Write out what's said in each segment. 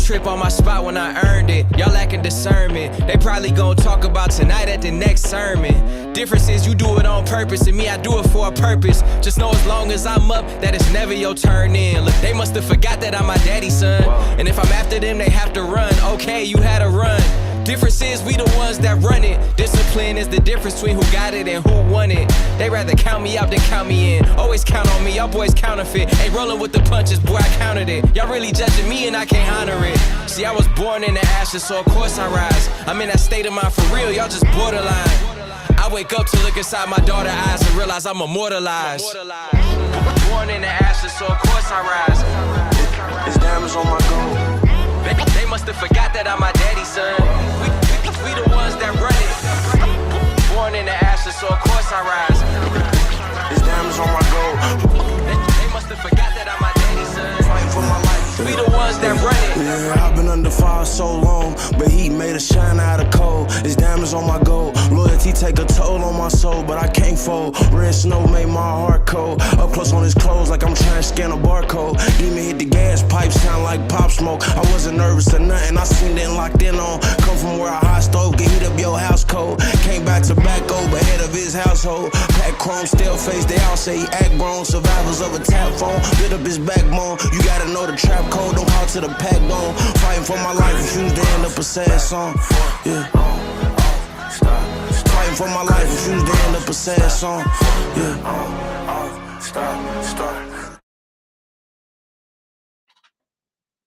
Trip on my spot when I earned it. Y'all lacking discernment. They probably gon' talk about tonight at the next sermon. Difference is you do it on purpose, and me, I do it for a purpose. Just know as long as I'm up, that it's never your turn in. Look, they must have forgot that I'm my daddy's son. And if I'm after them, they have to run. Okay, you had a run. Difference is we the ones that run it. Discipline is the difference between who got it and who won it. They rather count me out than count me in. Always count on me, y'all boys counterfeit. Ain't rolling with the punches, boy, I counted it. Y'all really judging me and I can't honor it. See, I was born in the ashes, so of course I rise. I'm in that state of mind for real, y'all just borderline. I wake up to look inside my daughter's eyes and realize I'm immortalized. Born in the ashes, so of course I rise. It's diamonds on my gold. They must have forgot that I'm my daddy's son. We the ones that run it. Born in the ashes, so of course I rise. It's diamonds on my gold. They must have forgot that I'm my daddy's son. Fighting for my life. We the ones that run it. Yeah, I've been under fire so long, but he made to shine out of cold. It's diamonds on my gold. Loyalty take a toll on my soul, but I can't fold. Red snow made my heart cold. Up close on his clothes like I'm trying to scan a barcode. Demon hit the gas pipe, sound like pop smoke. I wasn't nervous or nothing, I seen it locked in on. Come from where a hot stove can heat up your house cold. Came back to back over head of his household. Pack chrome, still face, they all say he act grown. Survivors of a tap phone, bit up his backbone. You gotta know the trap code, don't call to the pack bone. Fighting for my life, refuse to end up a sad song. Yeah. Fighting for my life, refuse to end up a sad song. Yeah. Stop.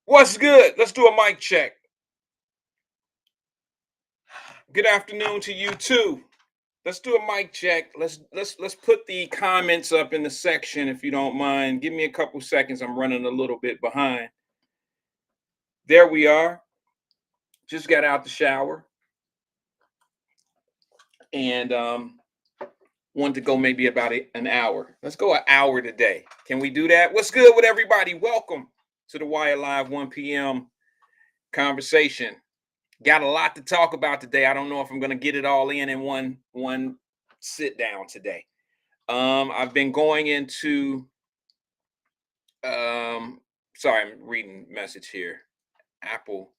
What's good? Let's do a mic check. Good afternoon to you too. Let's do a mic check. Let's put the comments up in the section if you don't mind. Give me a couple seconds. I'm running a little bit behind. There we are. Just got out the shower and wanted to go maybe about an hour. Let's go an hour today. Can we do that? What's good with everybody? Welcome to the Wyatt Live 1 p.m. conversation. Got a lot to talk about today. I don't know if I'm going to get it all in one sit down today. I've been going into sorry, I'm reading message here. Apple.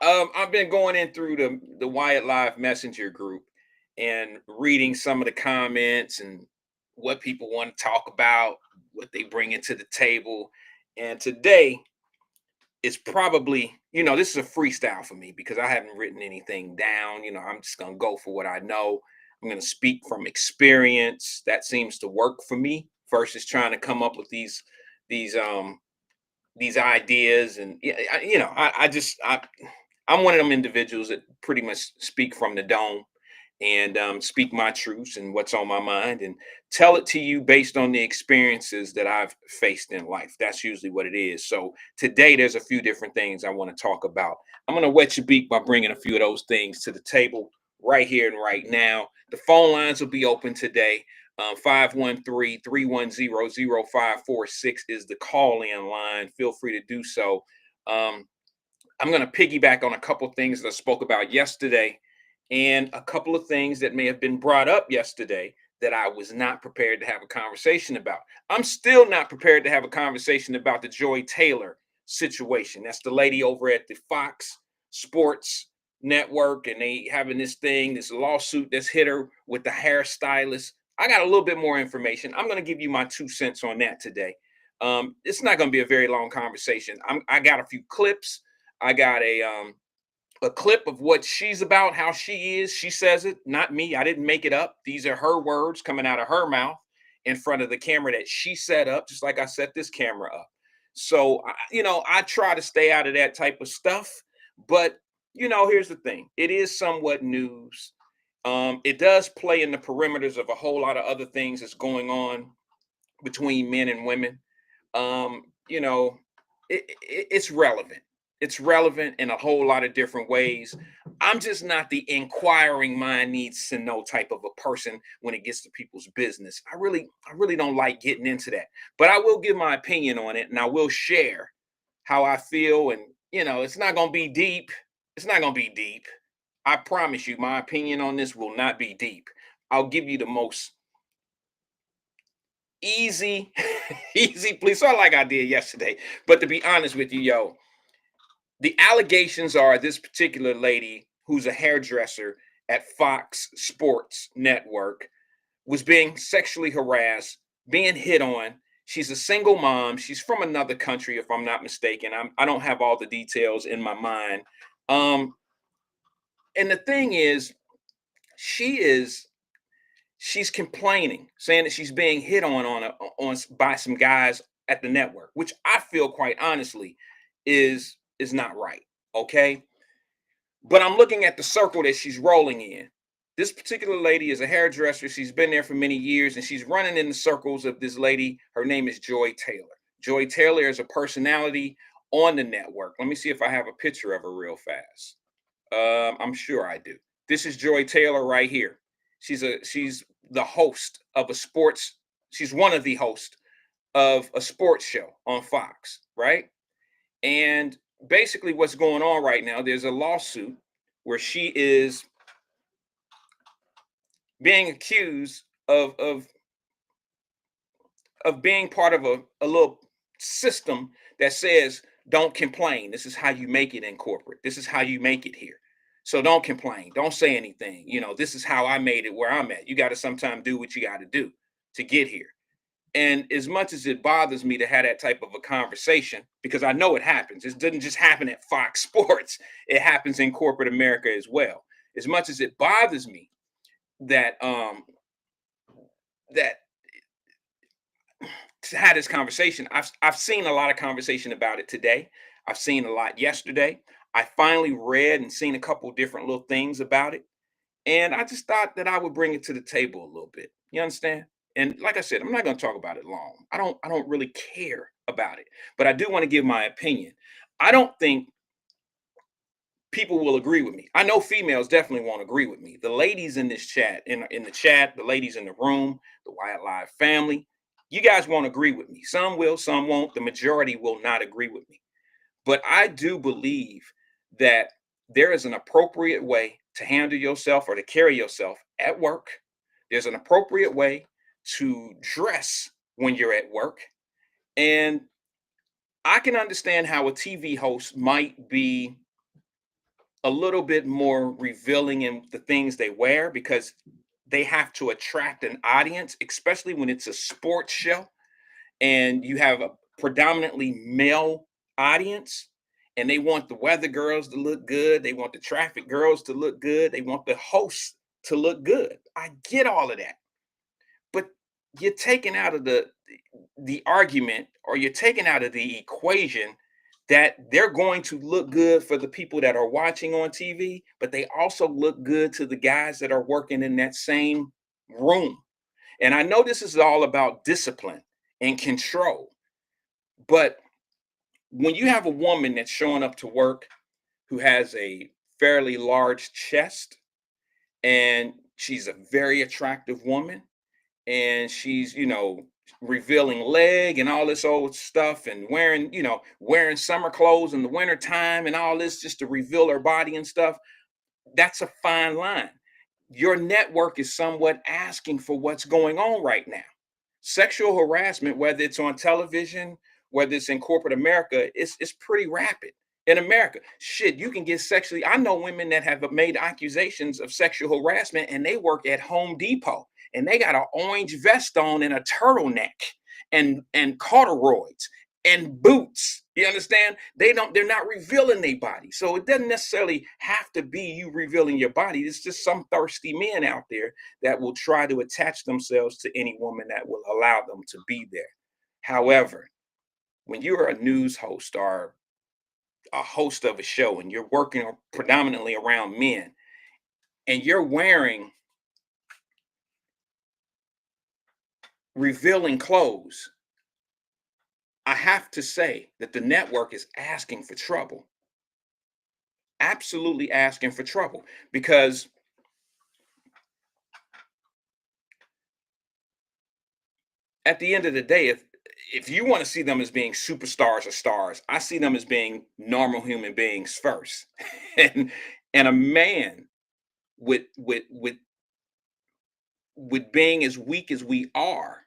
I've been going in through the Wyatt Live Messenger group and reading some of the comments and what people want to talk about, what they bring into the table. And today it's probably, this is a freestyle for me because I haven't written anything down. I'm just going to go for what I know. I'm going to speak from experience. That seems to work for me versus trying to come up with these ideas. And, I'm one of them individuals that pretty much speak from the dome and speak my truths and what's on my mind and tell it to you based on the experiences that I've faced in life. That's usually what it is. So today there's a few different things I want to talk about. I'm going to wet your beak by bringing a few of those things to the table right here and right now. The phone lines will be open today. 513-310-0546 is the call-in line. Feel free to do so. I'm going to piggyback on a couple things that I spoke about yesterday and a couple of things that may have been brought up yesterday that I was not prepared to have a conversation about. I'm still not prepared to have a conversation about the Joy Taylor situation. That's the lady over at the Fox Sports Network, and they having this lawsuit that's hit her with the hairstylist. I got a little bit more information. I'm going to give you my 2 cents on that today. It's not going to be a very long conversation. I got a few clips. I got a clip of what she's about, how she is. She says it, not me. I didn't make it up. These are her words coming out of her mouth in front of the camera that she set up, just like I set this camera up. So, I try to stay out of that type of stuff. But, here's the thing. It is somewhat news. It does play in the perimeters of a whole lot of other things that's going on between men and women. It's relevant. It's relevant in a whole lot of different ways. I'm just not the inquiring mind needs to know type of a person when it gets to people's business. I really don't like getting into that, but I will give my opinion on it and I will share how I feel. And, it's not going to be deep. It's not going to be deep. I promise you, my opinion on this will not be deep. I'll give you the most easy, please. So like I did yesterday, but to be honest with you, the allegations are this particular lady who's a hairdresser at Fox Sports Network was being sexually harassed, being hit on. She's a single mom. She's from another country, if I'm not mistaken. I don't have all the details in my mind. And the thing is, she's complaining, saying that she's being hit on by some guys at the network, which I feel quite honestly is not right. Okay. But I'm looking at the circle that she's rolling in. This particular lady is a hairdresser. She's been there for many years and she's running in the circles of this lady. Her name is Joy Taylor. Joy Taylor is a personality on the network. Let me see if I have a picture of her real fast. I'm sure I do. This is Joy Taylor right here. She's the host of she's one of the hosts of a sports show on Fox, right? And basically what's going on right now, there's a lawsuit where she is being accused of being part of a little system that says don't complain. This is how you make it in corporate. This is how you make it here. So don't complain. Don't say anything. This is how I made it where I'm at. You got to sometimes do what you got to do to get here. And as much as it bothers me to have that type of a conversation, because I know it happens, it doesn't just happen at Fox Sports, it happens in corporate America as well. As much as it bothers me that that to have this conversation, I've seen a lot of conversation about it today. I've seen a lot yesterday. I finally read and seen a couple different little things about it. And I just thought that I would bring it to the table a little bit. You understand? And like I said, I'm not going to talk about it long. I don't really care about it, but I do want to give my opinion. I don't think people will agree with me. I know females definitely won't agree with me. The ladies in this chat, in the chat, the ladies in the room, the Wyatt Live family, you guys won't agree with me. Some will, some won't. The majority will not agree with me. But I do believe that there is an appropriate way to handle yourself or to carry yourself at work. There's an appropriate way to dress when you're at work. And I can understand how a TV host might be a little bit more revealing in the things they wear because they have to attract an audience, especially when it's a sports show and you have a predominantly male audience and they want the weather girls to look good. They want the traffic girls to look good. They want the hosts to look good. I get all of that. But you're taking out of the argument, or you're taking out of the equation that they're going to look good for the people that are watching on TV, but they also look good to the guys that are working in that same room. And I know this is all about discipline and control, but when you have a woman that's showing up to work who has a fairly large chest and she's a very attractive woman and she's revealing leg and all this old stuff and wearing summer clothes in the winter time and all this just to reveal her body and stuff, that's a fine line. Your network is somewhat asking for what's going on right now. Sexual harassment, whether it's on television, whether it's in corporate America, it's pretty rapid in America. Shit, you can get sexually. I know women that have made accusations of sexual harassment and they work at Home Depot and they got an orange vest on and a turtleneck and corduroys and boots. You understand? They're not revealing their body. So it doesn't necessarily have to be you revealing your body. It's just some thirsty men out there that will try to attach themselves to any woman that will allow them to be there. However, when you're a news host or a host of a show and you're working predominantly around men and you're wearing revealing clothes, I have to say that the network is asking for trouble. Absolutely asking for trouble, because at the end of the day, if you want to see them as being superstars or stars, I see them as being normal human beings first. and a man with being as weak as we are,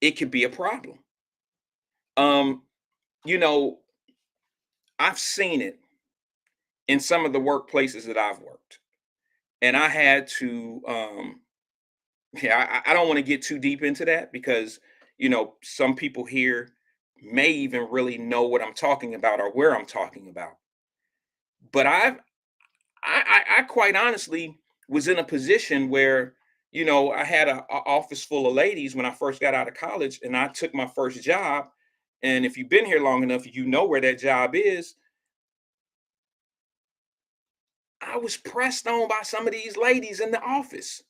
it could be a problem. Um, you know, I've seen it in some of the workplaces that I've worked, and I had to yeah, I don't want to get too deep into that because some people here may even really know what I'm talking about or where I'm talking about. But I quite honestly was in a position where I had a office full of ladies when I first got out of college, and I took my first job. And if you've been here long enough, you know where that job is. I was pressed on by some of these ladies in the office.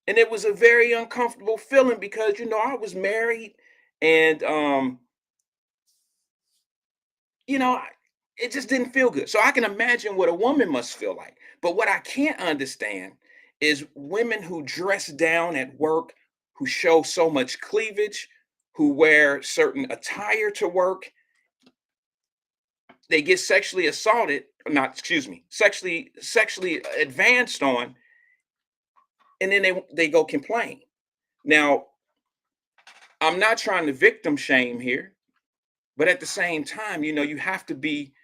And it was a very uncomfortable feeling because I was married and you know, I- it just didn't feel good. So I can imagine what a woman must feel like. But what I can't understand is women who dress down at work, who show so much cleavage, who wear certain attire to work, they get sexually assaulted, not, excuse me, sexually advanced on, and then they go complain. Now, I'm not trying to victim shame here, but at the same time, you have to be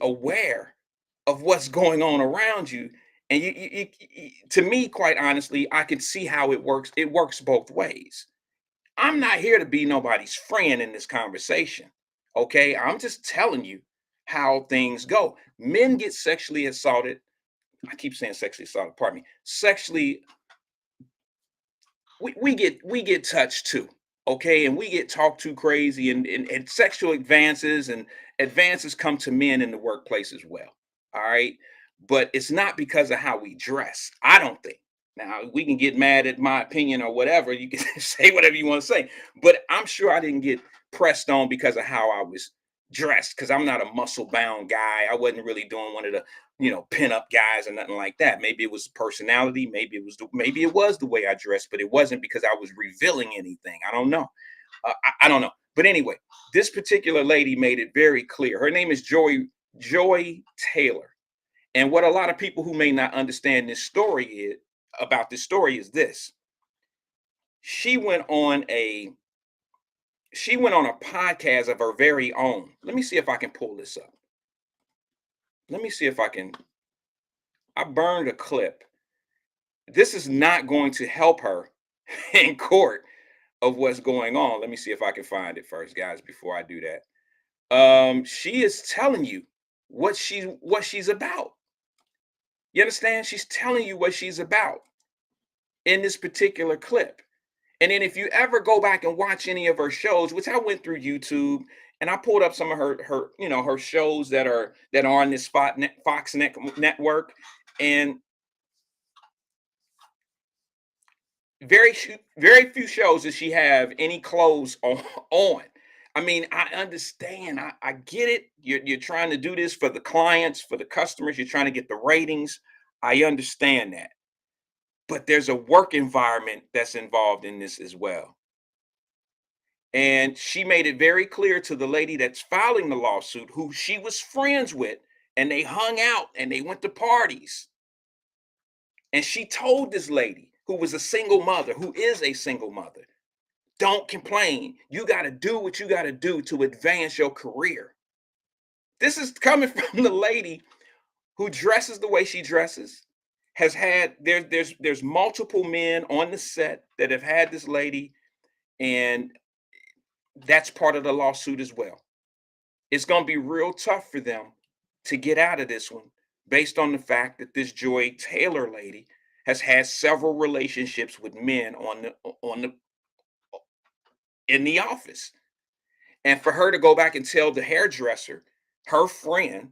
aware of what's going on around you. And to me, quite honestly, I can see how it works. It works both ways. I'm not here to be nobody's friend in this conversation. Okay. I'm just telling you how things go. Men get sexually assaulted. I keep saying sexually assaulted, pardon me. We get touched too. Okay. And we get talked to crazy, and sexual advances come to men in the workplace as well. All right. But it's not because of how we dress, I don't think. Now, we can get mad at my opinion or whatever. You can say whatever you want to say. But I'm sure I didn't get pressed on because of how I was dressed, because I'm not a muscle bound guy. I wasn't really doing one of the, pin up guys or nothing like that. Maybe it was personality. Maybe it was the way I dressed, but it wasn't because I was revealing anything. I don't know. I don't know. But anyway, this particular lady made it very clear. Her name is Joy Taylor. And what a lot of people who may not understand this story is this. She went on a podcast of her very own. Let me see if I can pull this up. Let me see if I burned a clip. This is not going to help her in court of what's going on. Let me see if I can find it first, guys, before I do that. She is telling you what she's about. You understand? She's telling you what she's about in this particular clip. And then if you ever go back and watch any of her shows, which I went through YouTube and I pulled up some of her shows that are on this Fox network, and very few shows does she have any clothes on. I mean, I understand. I get it. You're trying to do this for the clients, for the customers. You're trying to get the ratings. I understand that. But there's a work environment that's involved in this as well. And she made it very clear to the lady that's filing the lawsuit, who she was friends with, and they hung out and they went to parties. And she told this lady, who is a single mother, don't complain. You got to do what you got to do to advance your career. This is coming from the lady who dresses the way she dresses, there's multiple men on the set that have had this lady, and that's part of the lawsuit as well. It's going to be real tough for them to get out of this one, based on the fact that this Joy Taylor lady has had several relationships with men in the office. And for her to go back and tell the hairdresser, her friend,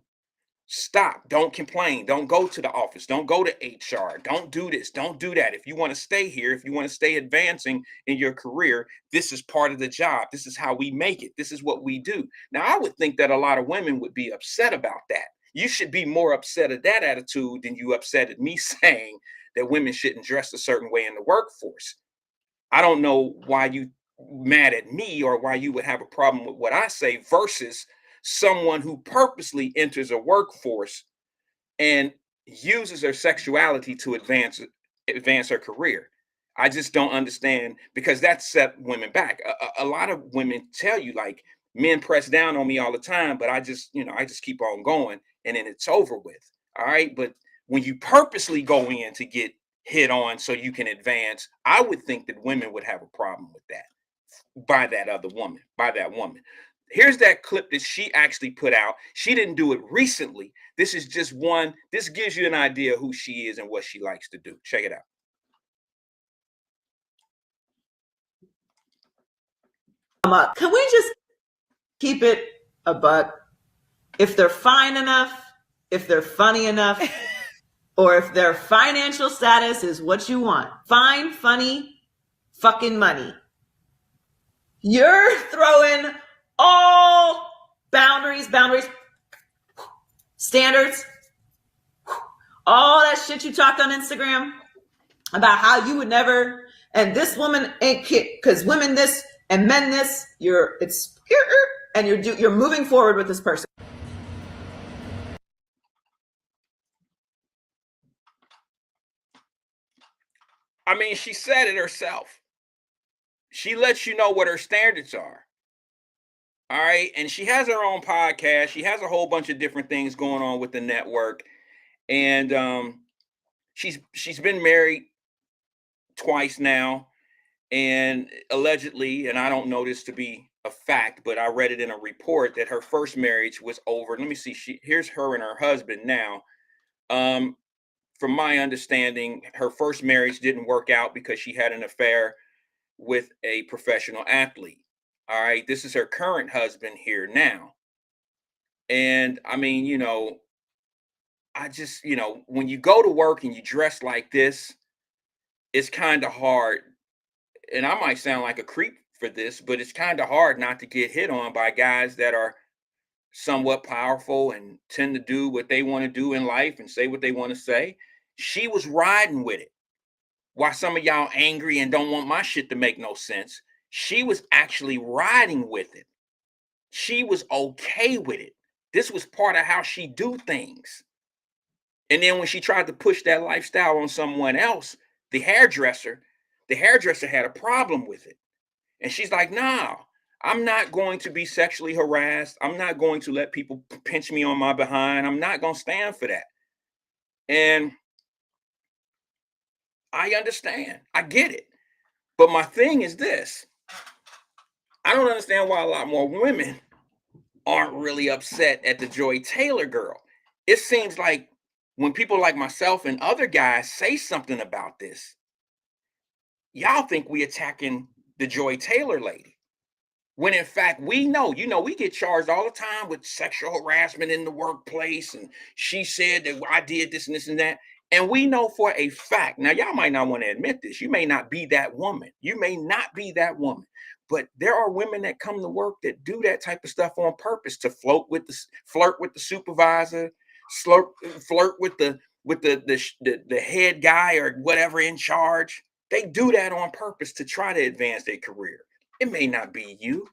stop, don't complain, don't go to the office, don't go to HR, don't do this, don't do that. If you want to stay here, if you want to stay advancing in your career, this is part of the job. This is how we make it. This is what we do. Now, I would think that a lot of women would be upset about that. You should be more upset at that attitude than you upset at me saying that women shouldn't dress a certain way in the workforce. I don't know why you mad at me, or why you would have a problem with what I say versus someone who purposely enters a workforce and uses her sexuality to advance her career. I just don't understand, because that set women back. A lot of women tell you, like, men press down on me all the time, but I just keep on going, and then it's over with. All right. But when you purposely go in to get hit on so you can advance, I would think that women would have a problem with that by that woman. Here's that clip that she actually put out. She didn't do it recently. This is just one. This gives you an idea who she is and what she likes to do. Check it out. Can we just keep it a buck? If they're fine enough, if they're funny enough, or if their financial status is what you want, fine, funny, fucking money, you're throwing all boundaries, standards, all that shit you talked on Instagram about how you would never and this woman ain't because women this and men this, and you're moving forward with this person. I mean, she said it herself. She lets you know what her standards are. All right. And she has her own podcast. She has a whole bunch of different things going on with the network. And she's been married twice now. And allegedly, and I don't know this to be a fact, but I read it in a report that her first marriage was over. Let me see. Here's her and her husband now. From my understanding, her first marriage didn't work out because she had an affair with a professional athlete. All right. This is her current husband here now. And I mean, I just, when you go to work and you dress like this, it's kind of hard. And I might sound like a creep for this, but it's kind of hard not to get hit on by guys that are somewhat powerful and tend to do what they want to do in life and say what they want to say. She was riding with it. While some of y'all angry and don't want my shit to make no sense, she was actually riding with it. She was okay with it. This was part of how she do things. And then when she tried to push that lifestyle on someone else, the hairdresser had a problem with it. And she's like, nah, I'm not going to be sexually harassed. I'm not going to let people pinch me on my behind. I'm not going to stand for that. And I understand. I get it. But my thing is this. I don't understand why a lot more women aren't really upset at the Joy Taylor girl. It seems like when people like myself and other guys say something about this, y'all think we attacking the Joy Taylor lady. When in fact, we know, we get charged all the time with sexual harassment in the workplace. And she said that I did this and this and that. And we know for a fact, now y'all might not want to admit this. You may not be that woman. You may not be that woman. But there are women that come to work that do that type of stuff on purpose to flirt with the supervisor, flirt with the head guy or whatever in charge. They do that on purpose to try to advance their career. It may not be you,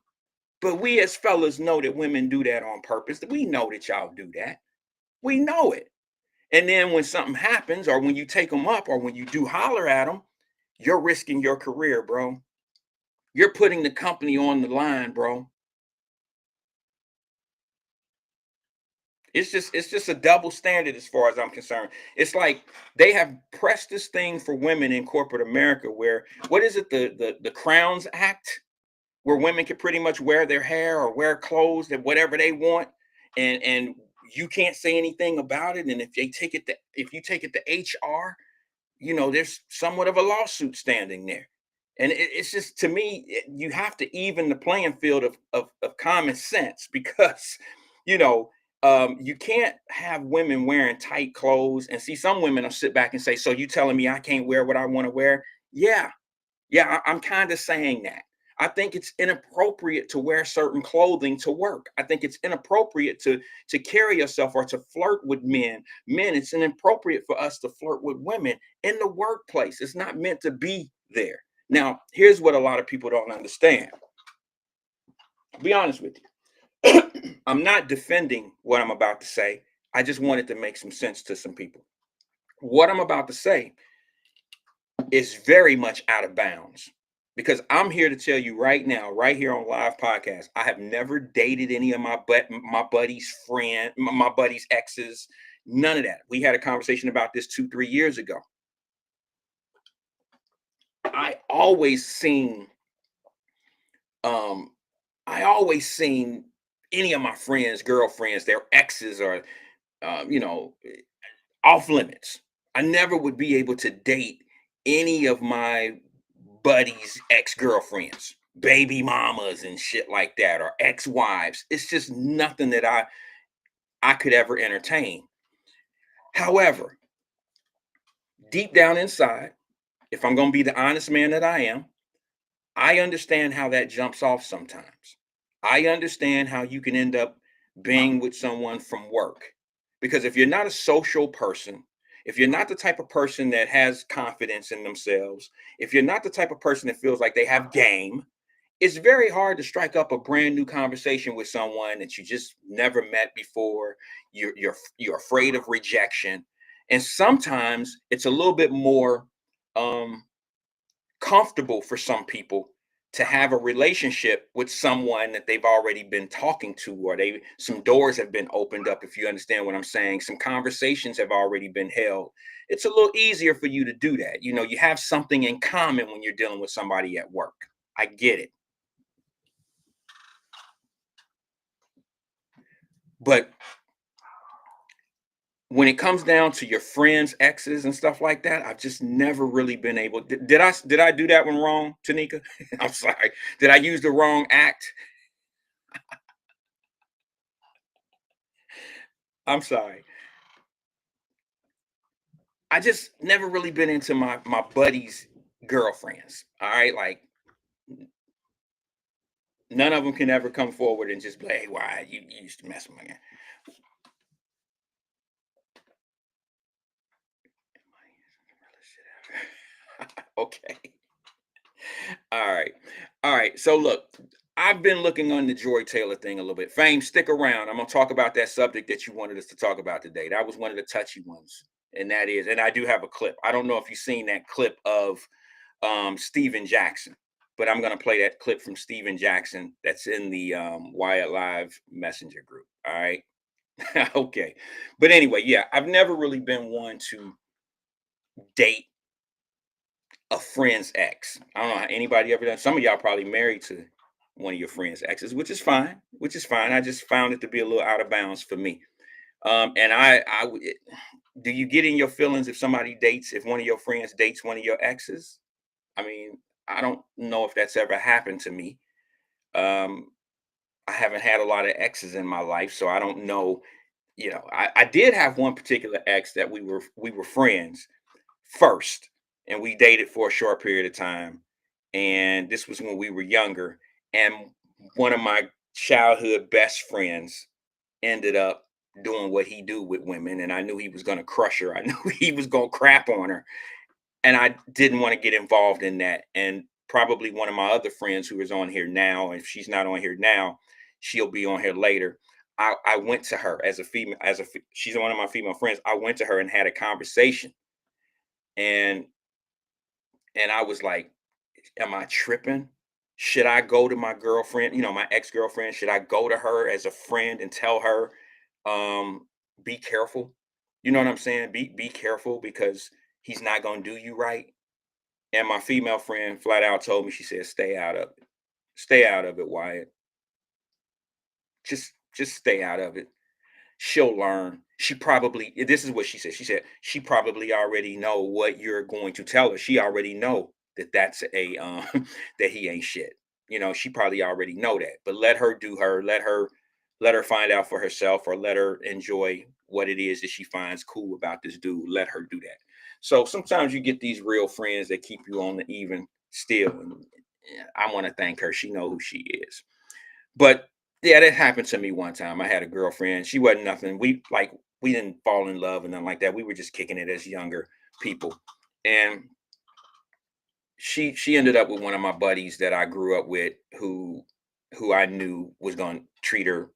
but we as fellas know that women do that on purpose. We know that y'all do that. We know it. And then when something happens, or when you take them up, or when you do holler at them, you're risking your career, bro. You're putting the company on the line, bro. It's just a double standard as far as I'm concerned. It's like they have pressed this thing for women in corporate America where, what is it, the Crowns Act, where women can pretty much wear their hair or wear clothes that whatever they want, and you can't say anything about it. And if you take it to HR, there's somewhat of a lawsuit standing there. And it's just, to me, you have to even the playing field of common sense, because you can't have women wearing tight clothes. And see, some women will sit back and say, so you telling me I can't wear what I want to wear? Yeah, I'm kind of saying that. I think it's inappropriate to wear certain clothing to work. I think it's inappropriate to carry yourself or to flirt with men. It's inappropriate for us to flirt with women in the workplace. It's not meant to be there. Now, here's what a lot of people don't understand. I'll be honest with you. I'm not defending what I'm about to say. I just wanted to make some sense to some people. What I'm about to say is very much out of bounds, because I'm here to tell you right now, right here on live podcast, I have never dated any of my buddy's my buddy's exes, none of that. We had a conversation about this 2-3 years ago. I always seen any of my friends, girlfriends, their exes are, off limits. I never would be able to date any of my buddies' ex-girlfriends, baby mamas and shit like that, or ex-wives. It's just nothing that I could ever entertain. However, deep down inside, if I'm going to be the honest man that I am, I understand how that jumps off sometimes. I understand how you can end up being with someone from work. Because if you're not a social person, if you're not the type of person that has confidence in themselves, if you're not the type of person that feels like they have game, it's very hard to strike up a brand new conversation with someone that you just never met before. You're afraid of rejection, and sometimes it's a little bit more um, comfortable for some people to have a relationship with someone that they've already been talking to, or some doors have been opened up, if you understand what I'm saying. Some conversations have already been held. It's a little easier for you to do that. You have something in common when you're dealing with somebody at work. I get it. But when it comes down to your friends, exes, and stuff like that, I've just never really been able. Did I do that one wrong, Tanika? I'm sorry. Did I use the wrong act? I'm sorry. I just never really been into my buddies' girlfriends. All right, like none of them can ever come forward and just be like, "Hey, why you used to mess with me?" Okay. All right. All right. So look, I've been looking on the Joy Taylor thing a little bit. Fame, stick around. I'm gonna talk about that subject that you wanted us to talk about today. That was one of the touchy ones. And that is, and I do have a clip. I don't know if you've seen that clip of Steven Jackson, but I'm gonna play that clip from Steven Jackson that's in the Wyatt Live Messenger group. All right. Okay. But anyway, yeah, I've never really been one to date a friend's ex. I don't know how anybody ever done. Some of y'all probably married to one of your friends' exes, which is fine. Which is fine. I just found it to be a little out of bounds for me. And do you get in your feelings if one of your friends dates one of your exes? I mean, I don't know if that's ever happened to me. Um, I haven't had a lot of exes in my life, so I don't know. I did have one particular ex that we were friends first, and we dated for a short period of time. And this was when we were younger. And one of my childhood best friends ended up doing what he do with women, and I knew he was going to crush her. I knew he was going to crap on her, and I didn't want to get involved in that. And probably one of my other friends who is on here now, if she's not on here now, she'll be on here later. I went to her as a female, she's one of my female friends. I went to her and had a conversation, and I was like, am I tripping? Should I go to my girlfriend, my ex-girlfriend? Should I go to her as a friend and tell her, be careful? You know what I'm saying? Be careful, because he's not gonna do you right. And my female friend flat out told me, she said, stay out of it. Stay out of it, Wyatt. Just stay out of it. She'll learn. This is what she said. She said she probably already know what you're going to tell her. She already know that that's a that he ain't shit. She probably already know that. But let her do her. Let her find out for herself, or let her enjoy what it is that she finds cool about this dude. Let her do that. So sometimes you get these real friends that keep you on the even still. And I want to thank her. She know who she is. But yeah, that happened to me one time. I had a girlfriend. She wasn't nothing. We didn't fall in love and nothing like that. We were just kicking it as younger people. And she ended up with one of my buddies that I grew up with, who I knew was going to treat her,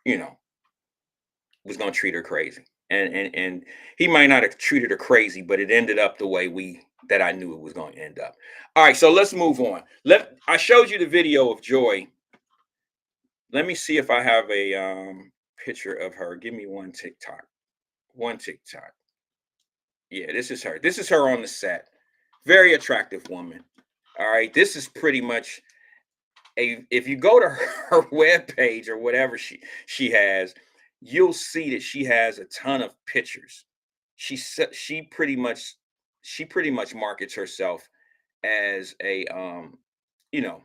you know, was going to treat her crazy. And he might not have treated her crazy, but it ended up the way that I knew it was going to end up. All right, so let's move on. I showed you the video of Joy. Let me see if I have a picture of her. Give me one TikTok. One TikTok. Yeah, this is her. This is her on the set. Very attractive woman. All right. This is pretty much if you go to her webpage or whatever she has, you'll see that she has a ton of pictures. She pretty much markets herself as you know,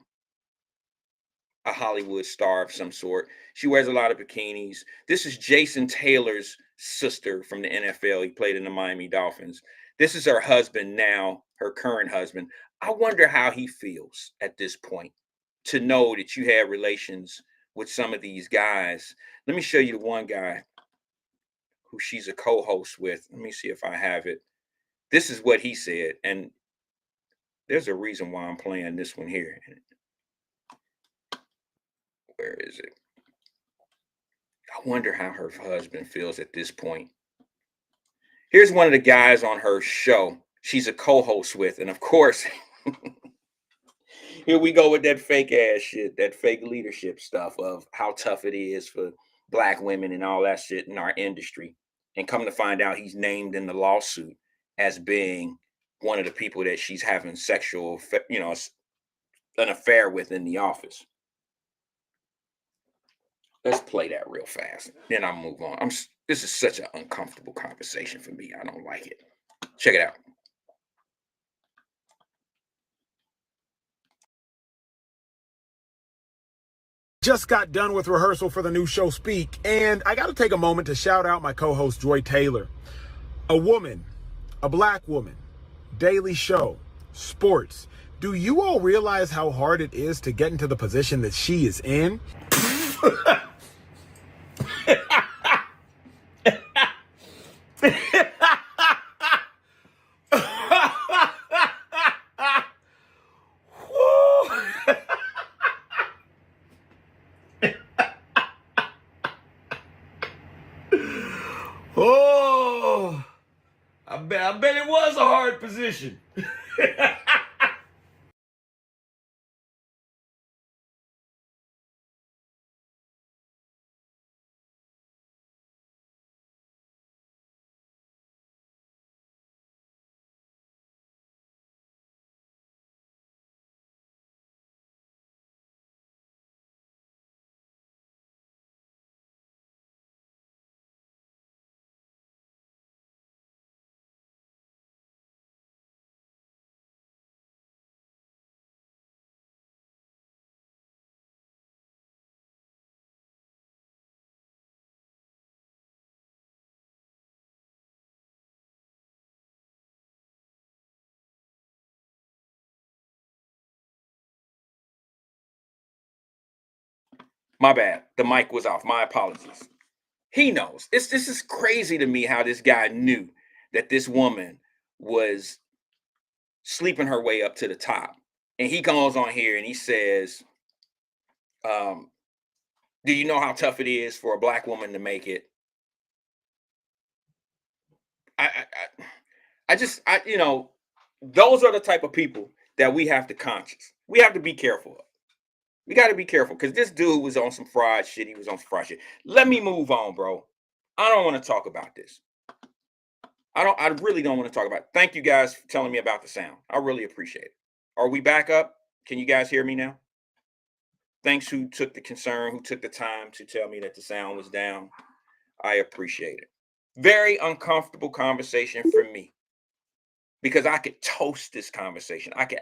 a Hollywood star of some sort. She wears a lot of bikinis. This is Jason Taylor's sister from the NFL. He played in the Miami Dolphins. This is her husband now, her current husband. I wonder how he feels at this point to know that you had relations with some of these guys. Let me show you the one guy who she's a co-host with. Let me see if I have it. This is what he said, and there's a reason why I'm playing this one here. Where is it? I wonder how her husband feels at this point. Here's one of the guys on her show she's a co-host with, and of course, here we go with that fake ass shit, that fake leadership stuff of how tough it is for black women and all that shit in our industry. And come to find out, he's named in the lawsuit as being one of the people that she's having sexual, an affair with in the office. Let's play that real fast. Then I'll move on. This is such an uncomfortable conversation for me. I don't like it. Check it out. Just got done with rehearsal for the new show Speak, and I got to take a moment to shout out my co-host Joy Taylor. A woman, a black woman, daily show, sports. Do you all realize how hard it is to get into the position that she is in? Oh, I bet it was a hard position. My bad. The mic was off. My apologies. He knows. This is crazy to me how this guy knew that this woman was sleeping her way up to the top. And he goes on here and he says, do you know how tough it is for a black woman to make it? Those are the type of people that we have to conscious. We have to be careful of. We got to be careful because this dude was on some fried shit. He was on some fried shit. Let me move on, bro. I don't want to talk about this. I really don't want to talk about it. Thank you guys for telling me about the sound. I really appreciate it. Are we back up? Can you guys hear me now? Thanks who took the time to tell me that the sound was down. I appreciate it. Very uncomfortable conversation for me because I could toast this conversation. I could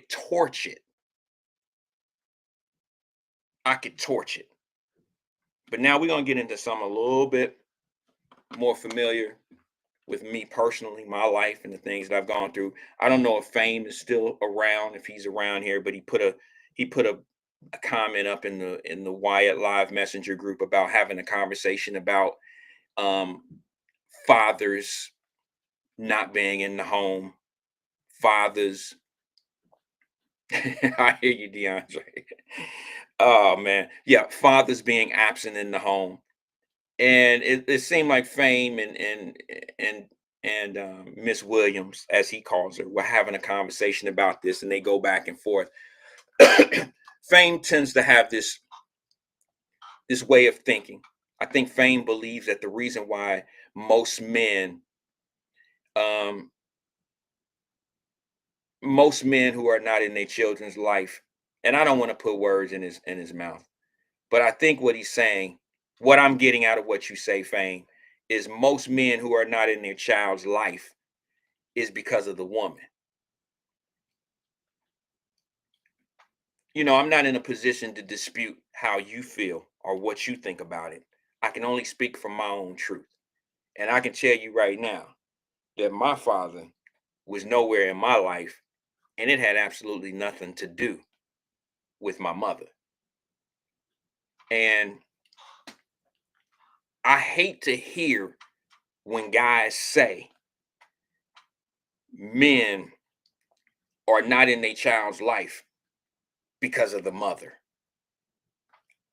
torch it. I could torch it. But now we're going to get into something a little bit more familiar with me personally, my life and the things that I've gone through. I don't know if Fame is still around, if he's around here, but he put a comment up in the Wyatt Live Messenger group about having a conversation about fathers not being in the home, fathers. I hear you, DeAndre. Oh man, yeah, fathers being absent in the home, and it seemed like Fame and Miss Williams, as he calls her, were having a conversation about this, and they go back and forth. Fame tends to have this way of thinking. I think Fame believes that the reason why most men who are not in their children's life, and I don't want to put words in his mouth, but I think what he's saying, what I'm getting out of what you say, Fame, is most men who are not in their child's life is because of the woman. I'm not in a position to dispute how you feel or what you think about it. I can only speak from my own truth. And I can tell you right now that my father was nowhere in my life, and it had absolutely nothing to do with my mother. And I hate to hear when guys say men are not in their child's life because of the mother.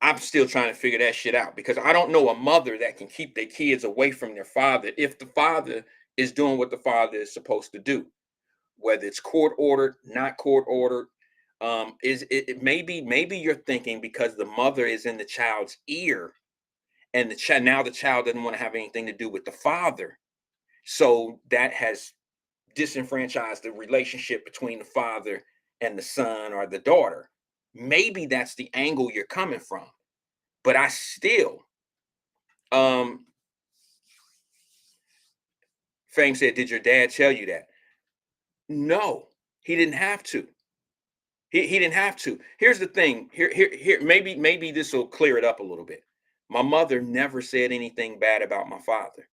I'm still trying to figure that shit out because I don't know a mother that can keep their kids away from their father if the father is doing what the father is supposed to do, whether it's court ordered, not court ordered. Is it maybe you're thinking because the mother is in the child's ear and now the child doesn't want to have anything to do with the father, so that has disenfranchised the relationship between the father and the son or the daughter. Maybe that's the angle you're coming from. But I still, Fame said, did your dad tell you that? No, he didn't have to. He didn't have to. Here's the thing. Here. Maybe this will clear it up a little bit. My mother never said anything bad about my father.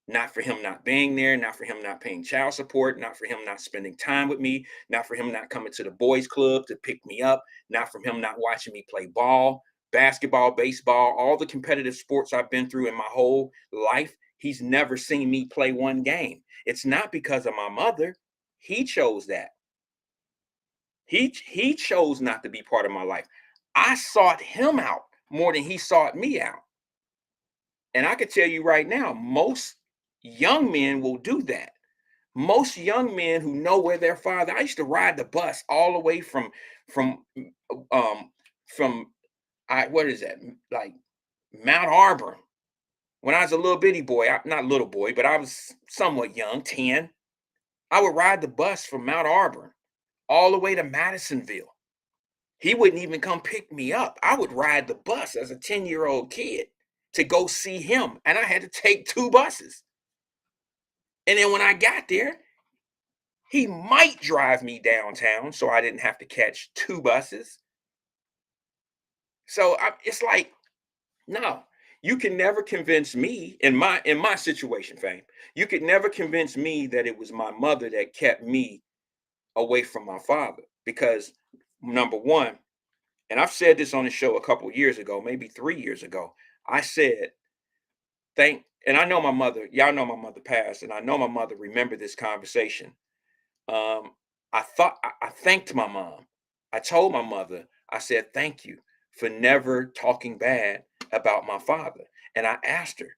Not for him not being there, not for him not paying child support, not for him not spending time with me, not for him not coming to the boys club to pick me up, not for him not watching me play ball, basketball, baseball, all the competitive sports I've been through in my whole life. He's never seen me play one game. It's not because of my mother. He chose that. He chose not to be part of my life. I sought him out more than he sought me out. And I could tell you right now, most young men will do that. Most young men who know where their father. I used to ride the bus all the way from what is that, like Mount Auburn, when I was a little bitty boy. Not little boy, but I was somewhat young, 10. I would ride the bus from Mount Auburn all the way to Madisonville. He wouldn't even come pick me up. I would ride the bus as a 10-year-old kid to go see him, and I had to take 2 buses. And then when I got there, he might drive me downtown so I didn't have to catch 2 buses. So it's like, no, you can never convince me in my situation, Fame. You could never convince me that it was my mother that kept me away from my father, because number one, and I've said this on the show a couple years ago, maybe 3 years ago, I said, and I know my mother, y'all know my mother passed, and I know my mother remembered this conversation. I thanked my mom. I told my mother, I said, thank you for never talking bad about my father. And I asked her,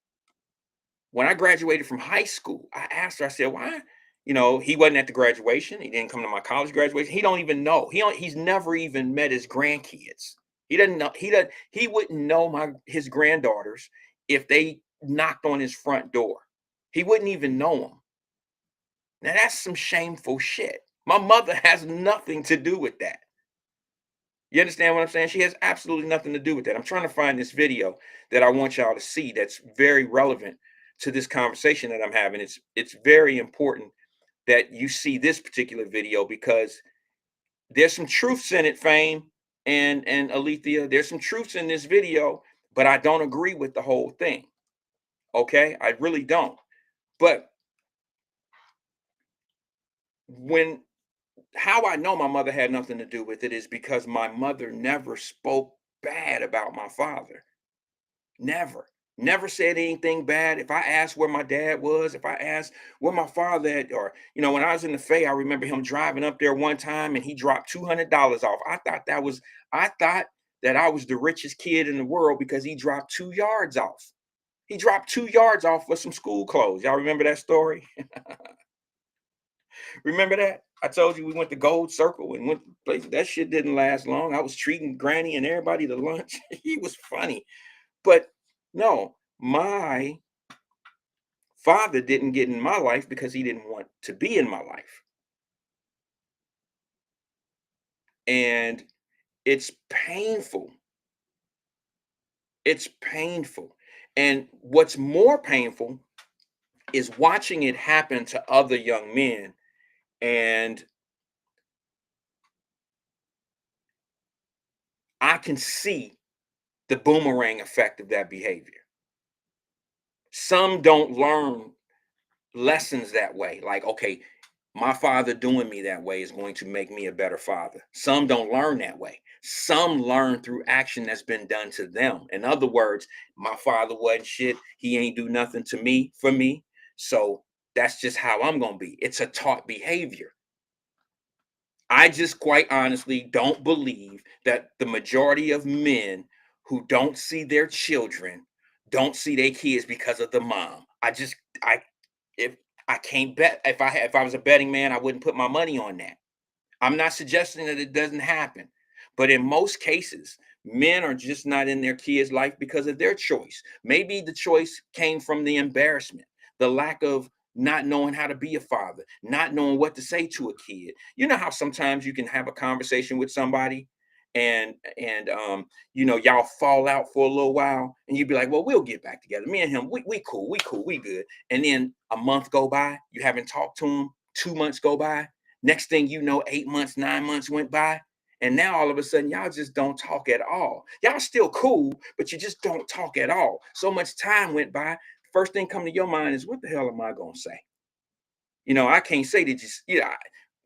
when I graduated from high school, I asked her, I said, why? He wasn't at the graduation. He didn't come to my college graduation. He don't even know. He's never even met his grandkids. He doesn't know. He wouldn't know his granddaughters if they knocked on his front door. He wouldn't even know them. Now that's some shameful shit. My mother has nothing to do with that. You understand what I'm saying? She has absolutely nothing to do with that. I'm trying to find this video that I want y'all to see that's very relevant to this conversation that I'm having. It's very important that you see this particular video because there's some truths in it, Fame and Alethea. There's some truths in this video, but I don't agree with the whole thing. Okay? I really don't. But how I know my mother had nothing to do with it is because my mother never spoke bad about my father. Never said anything bad. If I asked where my dad was, if I asked where my father had, or, when I was in the Faye, I remember him driving up there one time and he dropped $200 off. I thought that I was the richest kid in the world because he dropped 2 yards off. He dropped 2 yards off for some school clothes. Y'all remember that story? Remember that? I told you we went to Gold Circle and went places. That shit didn't last long. I was treating Granny and everybody to lunch. He was funny. But no, my father didn't get in my life because he didn't want to be in my life. And it's painful. It's painful. And what's more painful is watching it happen to other young men. And I can see the boomerang effect of that behavior. Some don't learn lessons that way. Like, okay, my father doing me that way is going to make me a better father. Some don't learn that way. Some learn through action that's been done to them. In other words, my father wasn't shit. He ain't do nothing to me for me. So that's just how I'm going to be. It's a taught behavior. I just quite honestly don't believe that the majority of men who don't see their children don't see their kids because of the mom. If I can't bet, if I was a betting man, I wouldn't put my money on that. I'm not suggesting that it doesn't happen, but in most cases, men are just not in their kids' life because of their choice. Maybe the choice came from the embarrassment, the lack of not knowing how to be a father, not knowing what to say to a kid. You know how sometimes you can have a conversation with somebody and y'all fall out for a little while and you'd be like, well, we'll get back together. Me and him, we cool, we good. And then a month go by, you haven't talked to him, 2 months go by. Next thing you know, 8 months, 9 months went by. And now all of a sudden, y'all just don't talk at all. Y'all still cool, but you just don't talk at all. So much time went by. First thing come to your mind is, what the hell am I going to say? I can't say that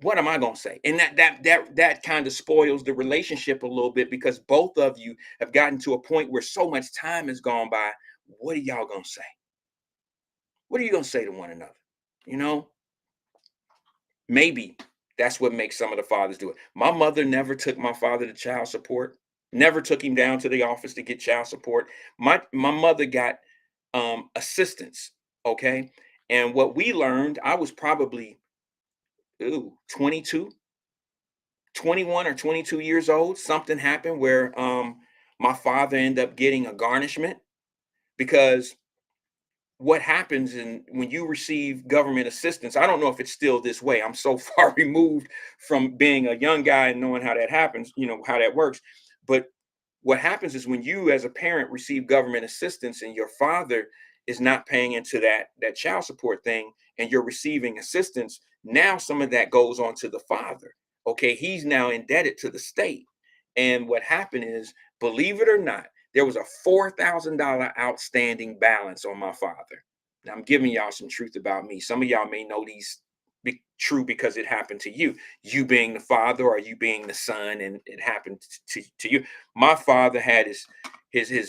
what am I going to say? And that kind of spoils the relationship a little bit because both of you have gotten to a point where so much time has gone by. What are y'all going to say? What are you going to say to one another? Maybe that's what makes some of the fathers do it. My mother never took my father to child support, never took him down to the office to get child support. My mother got assistance, okay? And what we learned, I was probably 22, 21 or 22 years old. Something happened where my father ended up getting a garnishment because what happens when you receive government assistance, I don't know if it's still this way. I'm so far removed from being a young guy and knowing how that happens, how that works. But what happens is when you as a parent receive government assistance and your father is not paying into that child support thing and you're receiving assistance, now some of that goes on to the father. Okay, he's now indebted to the state. And what happened is, believe it or not, there was a $4,000 outstanding balance on my father. Now I'm giving y'all some truth about me. Some of y'all may know these be true because it happened to you being the father or you being the son, and it happened to you. My father had his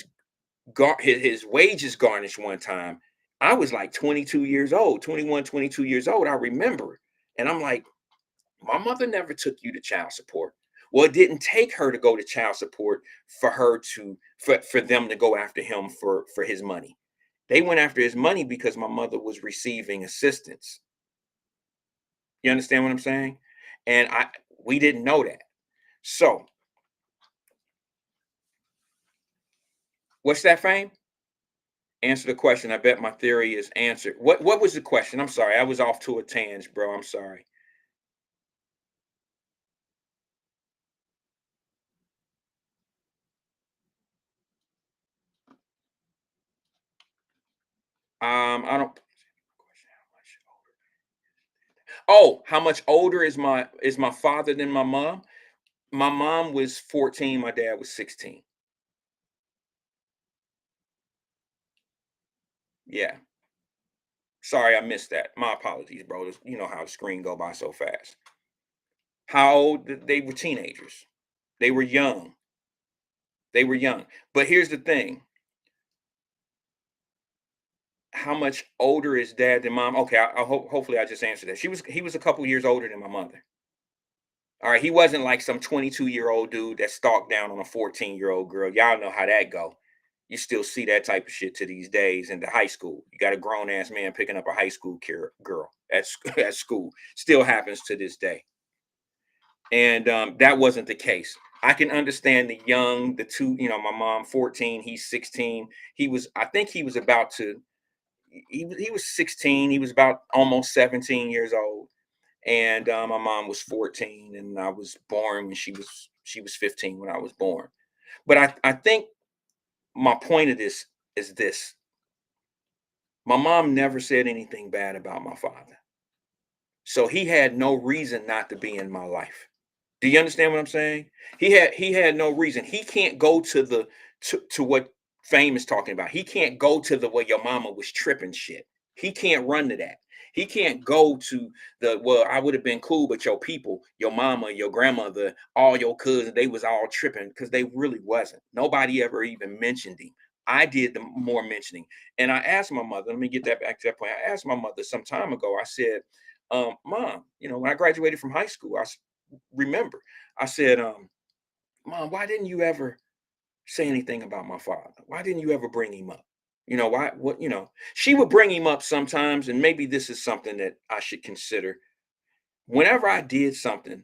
wages garnished one time. I was like 22 years old, 21, 22 years old. I remember it. And I'm like, my mother never took you to child support. Well, it didn't take her to go to child support for them to go after him for his money. They went after his money because my mother was receiving assistance. You understand what I'm saying? And we didn't know that. So, what's that, Fame? Answer the question. I bet my theory is answered. What was the question? I'm sorry. I was off to a tangent, bro. I'm sorry. I don't. Oh, how much older is my father than my mom? My mom was 14. My dad was 16. Yeah. Sorry, I missed that. My apologies, bro. You know how the screen go by so fast. How old? They were teenagers. They were young. They were young. But here's the thing. How much older is dad than mom? Okay, hopefully I just answered that. He was a couple years older than my mother. All right, he wasn't like some 22-year-old dude that stalked down on a 14-year-old girl. Y'all know how that go. You still see that type of shit to these days in the high school. You got a grown-ass man picking up a high school girl at school. Still happens to this day. And that wasn't the case. I can understand the two, my mom 14, he's 16. I think he was about to, he was 16. He was about almost 17 years old. And my mom was 14 and I was born when she was 15 when I was born. But I think my point of this is this. My mom never said anything bad about my father. So he had no reason not to be in my life. Do you understand what I'm saying? He had no reason. He can't go to what Fame is talking about. He can't go to the way your mama was tripping shit. He can't run to that. He can't go to well, I would have been cool, but your people, your mama, your grandmother, all your cousins, they was all tripping because they really wasn't. Nobody ever even mentioned him. I did the more mentioning. And I asked my mother, let me get that back to that point. I asked my mother some time ago, I said, Mom, when I graduated from high school, remember, I said, Mom, why didn't you ever say anything about my father? Why didn't you ever bring him up? Why, she would bring him up sometimes, and maybe this is something that I should consider. Whenever I did something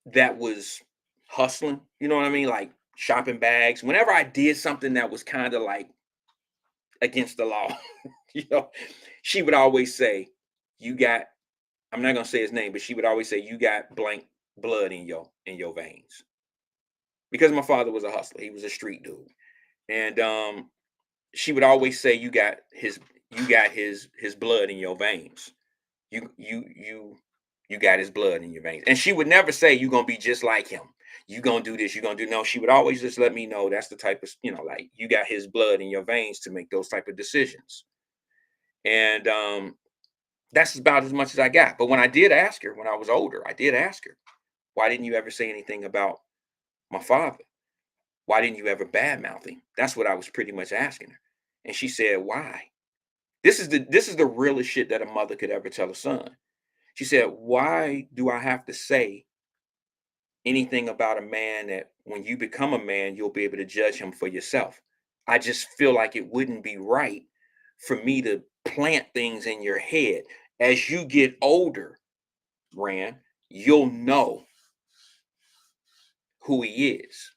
that was hustling, you know what I mean? Like shopping bags, whenever I did something that was kind of like against the law, you know, she would always say, you got, I'm not gonna say his name, but she would always say, you got blank blood in your veins. Because my father was a hustler, he was a street dude. And she would always say, you got his blood in your veins. You got his blood in your veins. And she would never say, you're gonna be just like him. You gonna do this, you're gonna do no. She would always just let me know that's the type of, like you got his blood in your veins to make those type of decisions. And that's about as much as I got. But when I did ask her, when I was older, I did ask her, why didn't you ever say anything about my father? Why didn't you ever badmouth him? That's what I was pretty much asking her. And she said, why? This is the realest shit that a mother could ever tell a son. She said, why do I have to say anything about a man that when you become a man, you'll be able to judge him for yourself? I just feel like it wouldn't be right for me to plant things in your head. As you get older, Rand, you'll know who he is.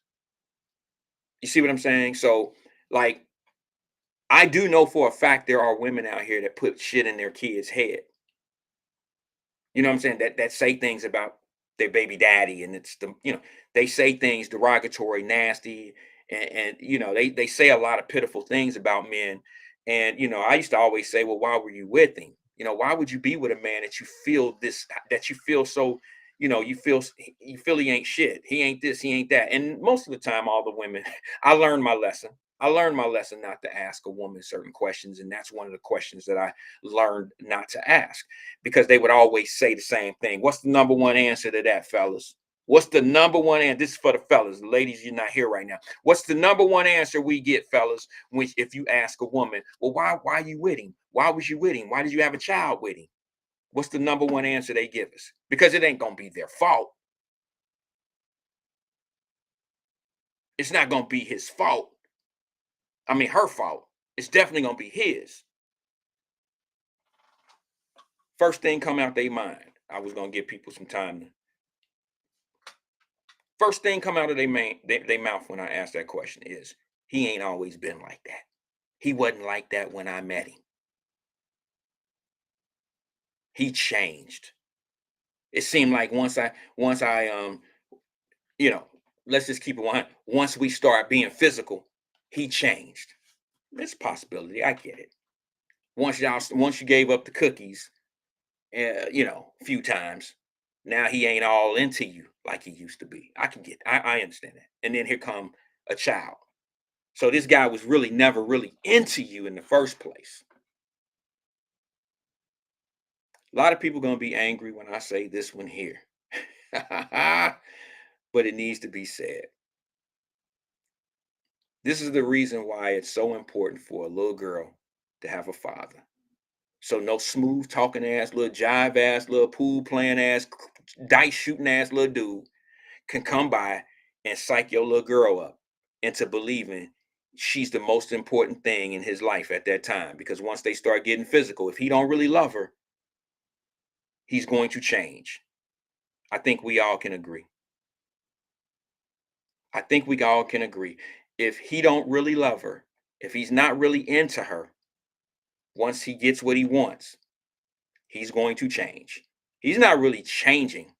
You see what I'm saying? So, like, I do know for a fact there are women out here that put shit in their kids' head. You know what I'm saying? That say things about their baby daddy, and it's they say things derogatory, nasty, and they say a lot of pitiful things about men. And I used to always say, well, why were you with him? Why would you be with a man that you feel so, you feel he ain't shit, he ain't this, he ain't that. And most of the time, all the women, I learned my lesson. I learned my lesson not to ask a woman certain questions, and that's one of the questions that I learned not to ask, because they would always say the same thing. What's the number one answer to that, fellas? What's the number one answer? This is for the fellas. The ladies, you're not here right now. What's the number one answer we get, fellas, if you ask a woman, well, why are you with him? Why was you with him? Why did you have a child with him? What's the number one answer they give us? Because it ain't going to be their fault. It's not going to be his fault. I mean, her fault. It's definitely going to be his. First thing come out their mind. I was going to give people some time to. First thing come out of their mouth when I ask that question is, he ain't always been like that. He wasn't like that when I met him. He changed. It seemed like once I let's just keep it 100. Once we start being physical, he changed. It's a possibility. I get it. Once you gave up the cookies, a few times, now he ain't all into you like he used to be. I understand that. And then here come a child. So this guy was really never really into you in the first place. A lot of people going to be angry when I say this one here. But it needs to be said. This is the reason why it's so important for a little girl to have a father. So no smooth talking ass, little jive ass, little pool playing ass, dice shooting ass little dude can come by and psych your little girl up into believing she's the most important thing in his life at that time. Because once they start getting physical, if he don't really love her, he's going to change. I think we all can agree. I think we all can agree. If he don't really love her, if he's not really into her, once he gets what he wants, he's going to change. He's not really changing.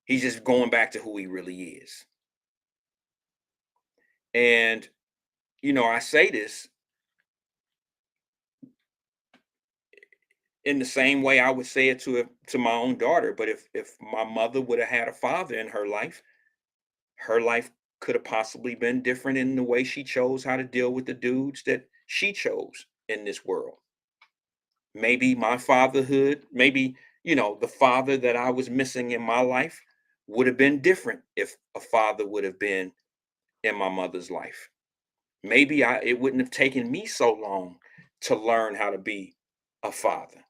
He's just going back to who he really is. And, I say this in the same way I would say it to my own daughter. But if my mother would have had a father in her life could have possibly been different in the way she chose how to deal with the dudes that she chose in this world. maybe my fatherhood, maybe, the father that I was missing in my life would have been different if a father would have been in my mother's life. Maybe it wouldn't have taken me so long to learn how to be a father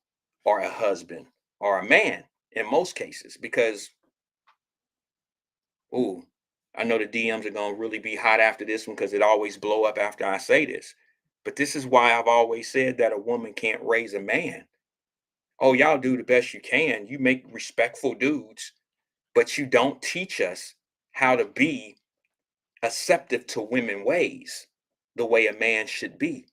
or a husband or a man in most cases, because, ooh, I know the DMs are going to really be hot after this one because it always blow up after I say this. But this is why I've always said that a woman can't raise a man. Oh, y'all do the best you can. You make respectful dudes, but you don't teach us how to be acceptive to women ways the way a man should be.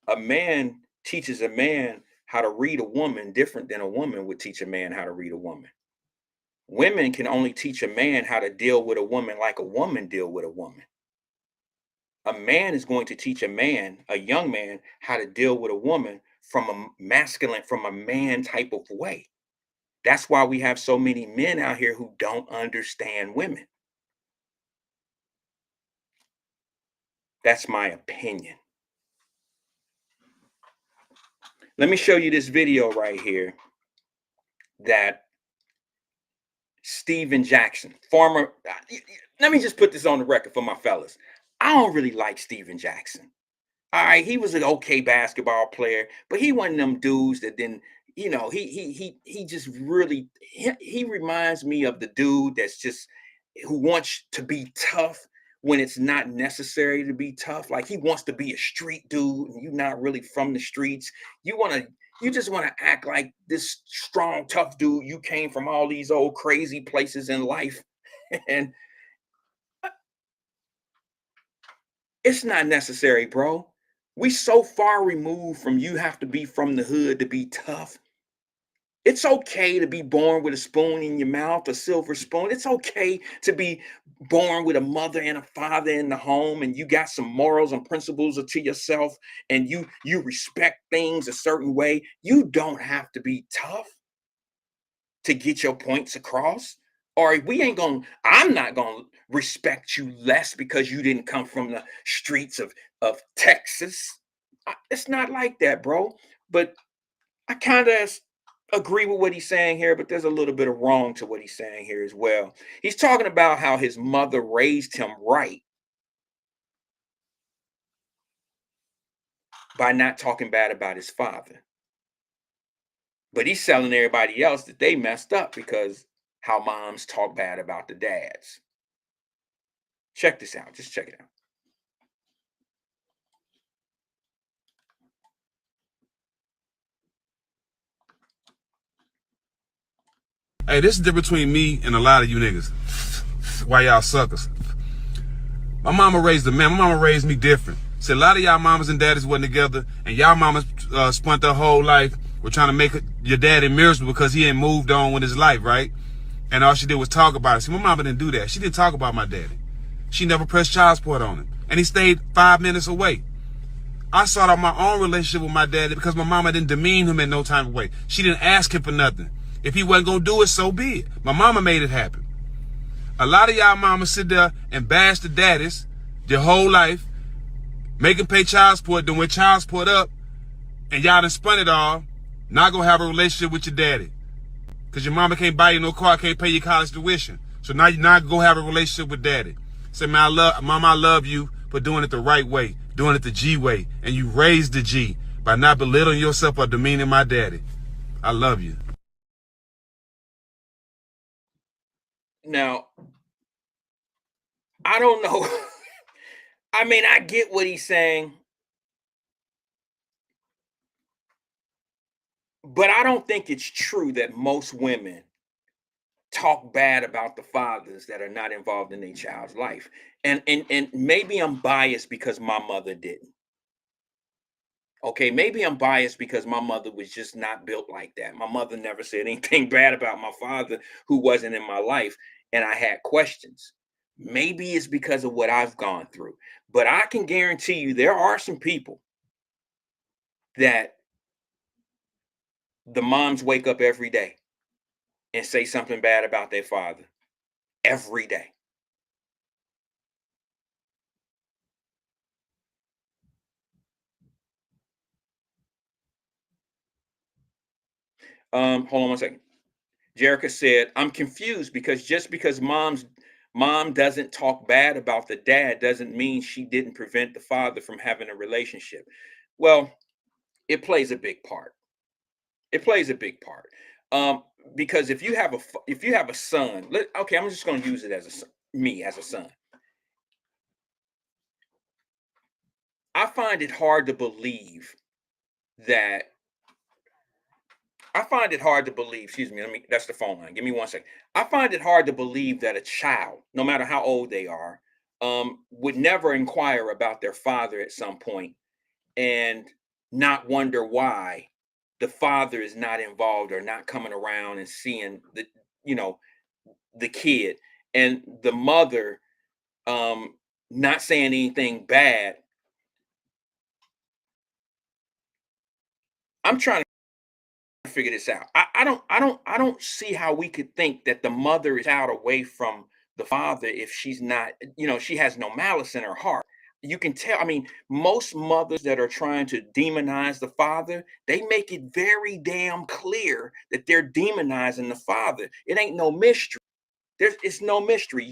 A man teaches a man how to read a woman different than a woman would teach a man how to read a woman. Women can only teach a man how to deal with a woman like a woman deal with a woman. A man is going to teach a man, a young man, how to deal with a woman from a masculine, from a man type of way. That's why we have so many men out here who don't understand women. That's my opinion. Let me show you this video right here that Steven Jackson, former, let me just put this on the record for my fellas. I don't really like Steven Jackson. All right, he was an okay basketball player, but he wasn't them dudes that then, he just really, he reminds me of the dude that's just, who wants to be tough when it's not necessary to be tough. Like, he wants to be a street dude and you're not really from the streets. You just want to act like this strong, tough dude. You came from all these old crazy places in life. And it's not necessary, bro. We so far removed from you have to be from the hood to be tough. It's okay to be born with a spoon in your mouth, a silver spoon. It's okay to be born with a mother and a father in the home, and you got some morals and principles to yourself, and you respect things a certain way. You don't have to be tough to get your points across. Or I'm not gonna respect you less because you didn't come from the streets of Texas. It's not like that, bro. But I kind of agree with what he's saying here, but there's a little bit of wrong to what he's saying here as well. He's talking about how his mother raised him right by not talking bad about his father. But he's telling everybody else that they messed up because how moms talk bad about the dads. Check this out. Just check it out. Hey, this is the difference between me and a lot of you niggas. Why y'all suckers? My mama raised a man. My mama raised me different. See, a lot of y'all mamas and daddies wasn't together, and y'all mamas spent their whole life with trying to make your daddy miserable because he ain't moved on with his life, right? And all she did was talk about it. See, my mama didn't do that. She didn't talk about my daddy. She never pressed child support on him, and he stayed 5 minutes away. I sought out my own relationship with my daddy because my mama didn't demean him in no type of way. She didn't ask him for nothing. If he wasn't gonna do it, so be it. My mama made it happen. A lot of y'all mamas sit there and bash the daddies their whole life, make them pay child support, then when child support up, and y'all done spun it all, not gonna have a relationship with your daddy. Cause your mama can't buy you no car, can't pay your college tuition. So now you're not gonna have a relationship with daddy. Say, man, mama, I love you for doing it the right way, doing it the G way. And you raised the G by not belittling yourself or demeaning my daddy. I love you. Now, I don't know. I mean, I get what he's saying, but I don't think it's true that most women talk bad about the fathers that are not involved in their child's life. And maybe I'm biased because my mother didn't. Okay, maybe I'm biased because my mother was just not built like that. My mother never said anything bad about my father who wasn't in my life, and I had questions. Maybe it's because of what I've gone through. But I can guarantee you there are some people that the moms wake up every day and say something bad about their father every day. Hold on one second. Jerica said, I'm confused because just because mom doesn't talk bad about the dad doesn't mean she didn't prevent the father from having a relationship. Well, it plays a big part. It plays a big part. Because if you have a son, okay, I'm just going to use it as a son, me as a son. I find it hard to believe that excuse me, that's the phone line. Give me 1 second. I find it hard to believe that a child, no matter how old they are, would never inquire about their father at some point and not wonder why the father is not involved or not coming around and seeing the kid, and the mother not saying anything bad. I'm trying to figure this out. I don't see how we could think that the mother is out away from the father if she's not, she has no malice in her heart. You can tell. I mean, most mothers that are trying to demonize the father, they make it very damn clear that they're demonizing the father. It ain't no mystery. It's no mystery,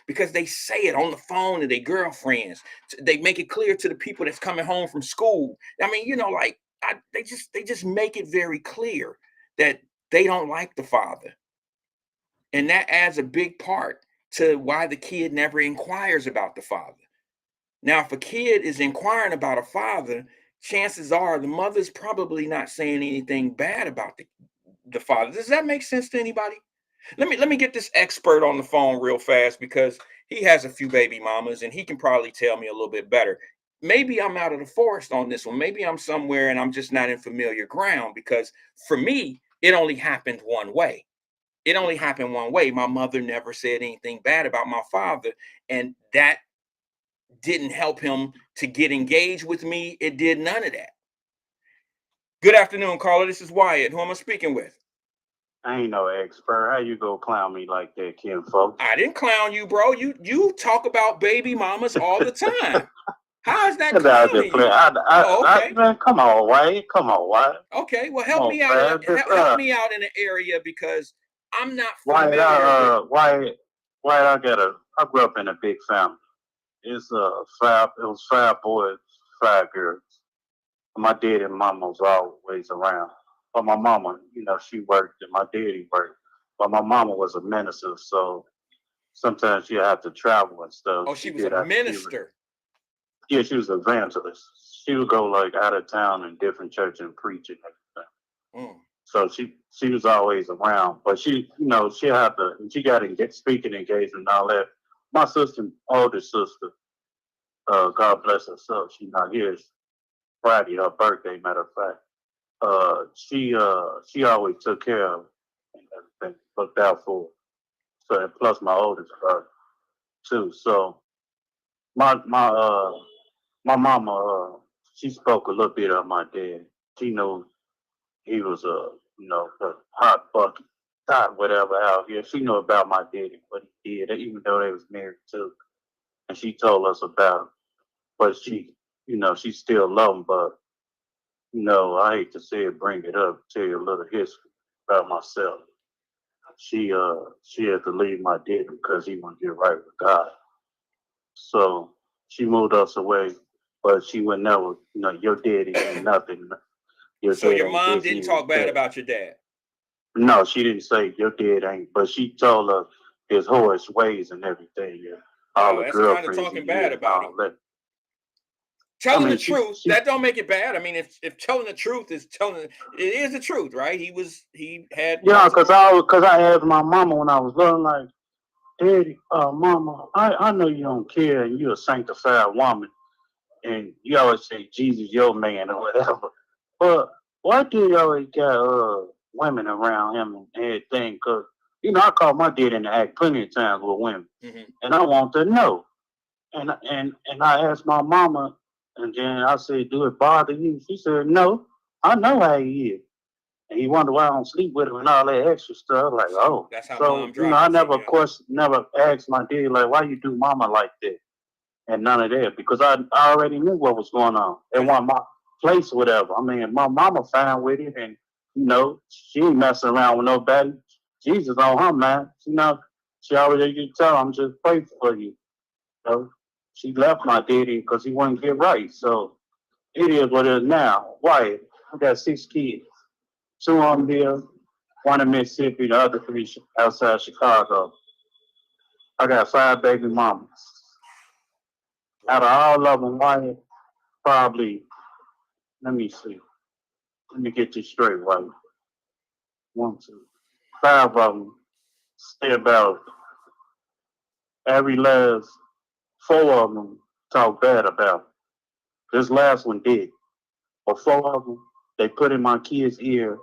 because they say it on the phone to their girlfriends. They make it clear to the people that's coming home from school. I mean, they just make it very clear that they don't like the father, and that adds a big part to why the kid never inquires about the father. Now, if a kid is inquiring about a father, chances are the mother's probably not saying anything bad about the father. Does that make sense to anybody? Let me get this expert on the phone real fast because he has a few baby mamas and he can probably tell me a little bit better. Maybe I'm out of the forest on this one. Maybe I'm somewhere and I'm just not in familiar ground, because for me, it only happened one way. My mother never said anything bad about my father, and that didn't help him to get engaged with me. It did none of that. Good afternoon, caller. This is Wyatt. Who am I speaking with? I ain't no expert. How you go clown me like that, Kim, folks? I didn't clown you, bro. You talk about baby mamas all the time. How is that clowning you? Okay. Man, come on, Wyatt. Okay. Well, help me out in an area because I'm not familiar. Wyatt, I grew up in a big family. It was 5 boys, 5 girls. My dad and mama was always around. But my mama, she worked and my daddy worked. But my mama was a minister, so sometimes she had to travel and stuff. Oh, she was a minister. Yeah, she was an evangelist. She would go like out of town in different churches and preach and everything. So she was always around. But she got speaking engagement and all that. My sister, older sister, God bless her soul, she's not here. It's Friday, her birthday, matter of fact. She always took care of and everything, looked out for her. So, and plus my oldest brother too. So my mama, she spoke a little bit of my dad. She knew he was a hot bucket, whatever out here. She knew about my daddy, what he did, even though they was married too. And she told us about him. But she still loved him, but I hate to say it, bring it up, tell you a little history about myself. She had to leave my daddy because he wanted to get right with God. So she moved us away, but she would never, your daddy ain't nothing. So your mom didn't talk bad about your dad? No, she didn't say your dad ain't, but she told her his horse ways and everything. Yeah. All the girlfriends. Kind of talking bad about him. Telling the truth, that don't make it bad. I mean, if telling the truth it is the truth, right? He had. Yeah, because I asked my mama when I was little, like, Daddy, Mama, I know you don't care and you're a sanctified woman, and you always say Jesus your man or whatever. But why do you always got women around him and everything? Because I called my dad in the act plenty of times with women, and I want to know. And I asked my mama. And then I said, do it bother you? She said, no, I know how he is. And he wondered why I don't sleep with him and all that extra stuff. Like, oh. That's how mom dropped I never asked my dad, like, why you do mama like that? And none of that. Because I already knew what was going on. It wasn't my place or whatever. I mean, my mama fine with it. And, You know, she ain't messing around with nobody. Jesus on her, man. She already you tell I'm just praying for you. You know, she left my daddy because he wouldn't get right. So it is what it is now. Wyatt, I got 6 kids. 2 on here, 1 in Mississippi, the other 3 outside Chicago. I got 5 baby mamas. Out of all of them, Wyatt, probably, let me see. Let me get this straight, Wyatt. 1, 2, 5 of them stay about every last 4 of them talk bad about. This last one did. But 4 of them, they put in my kid's ear,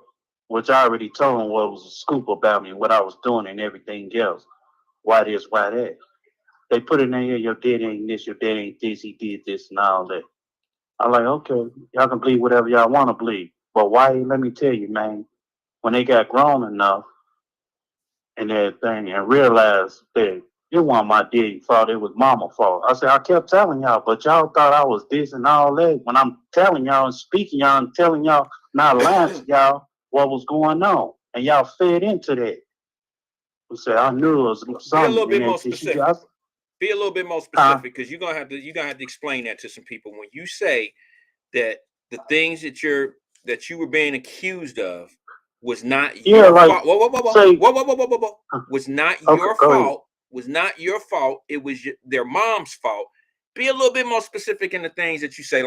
which I already told them what was a scoop about me, what I was doing and everything else. Why this, why that? They put in their ear, your dad ain't this, your dad ain't this, he did this and all that. I'm like, okay, y'all can believe whatever y'all want to believe. But why, let me tell you, man, when they got grown enough and everything and realized that it wasn't my daddy's fault, it was mama's fault. I said, I kept telling y'all, but y'all thought I was this and all that. When I'm telling y'all and speaking y'all and telling y'all, not lying to y'all what was going on. And y'all fed into that. I said, I knew it was something. Be a little bit more specific. Be a little bit more specific, because you're gonna have to explain that to some people. When you say that the things that you were being accused of was not your fault. Whoa. Was not your fault. Was not your fault. It was their mom's fault. Be a little bit more specific in the things that you say.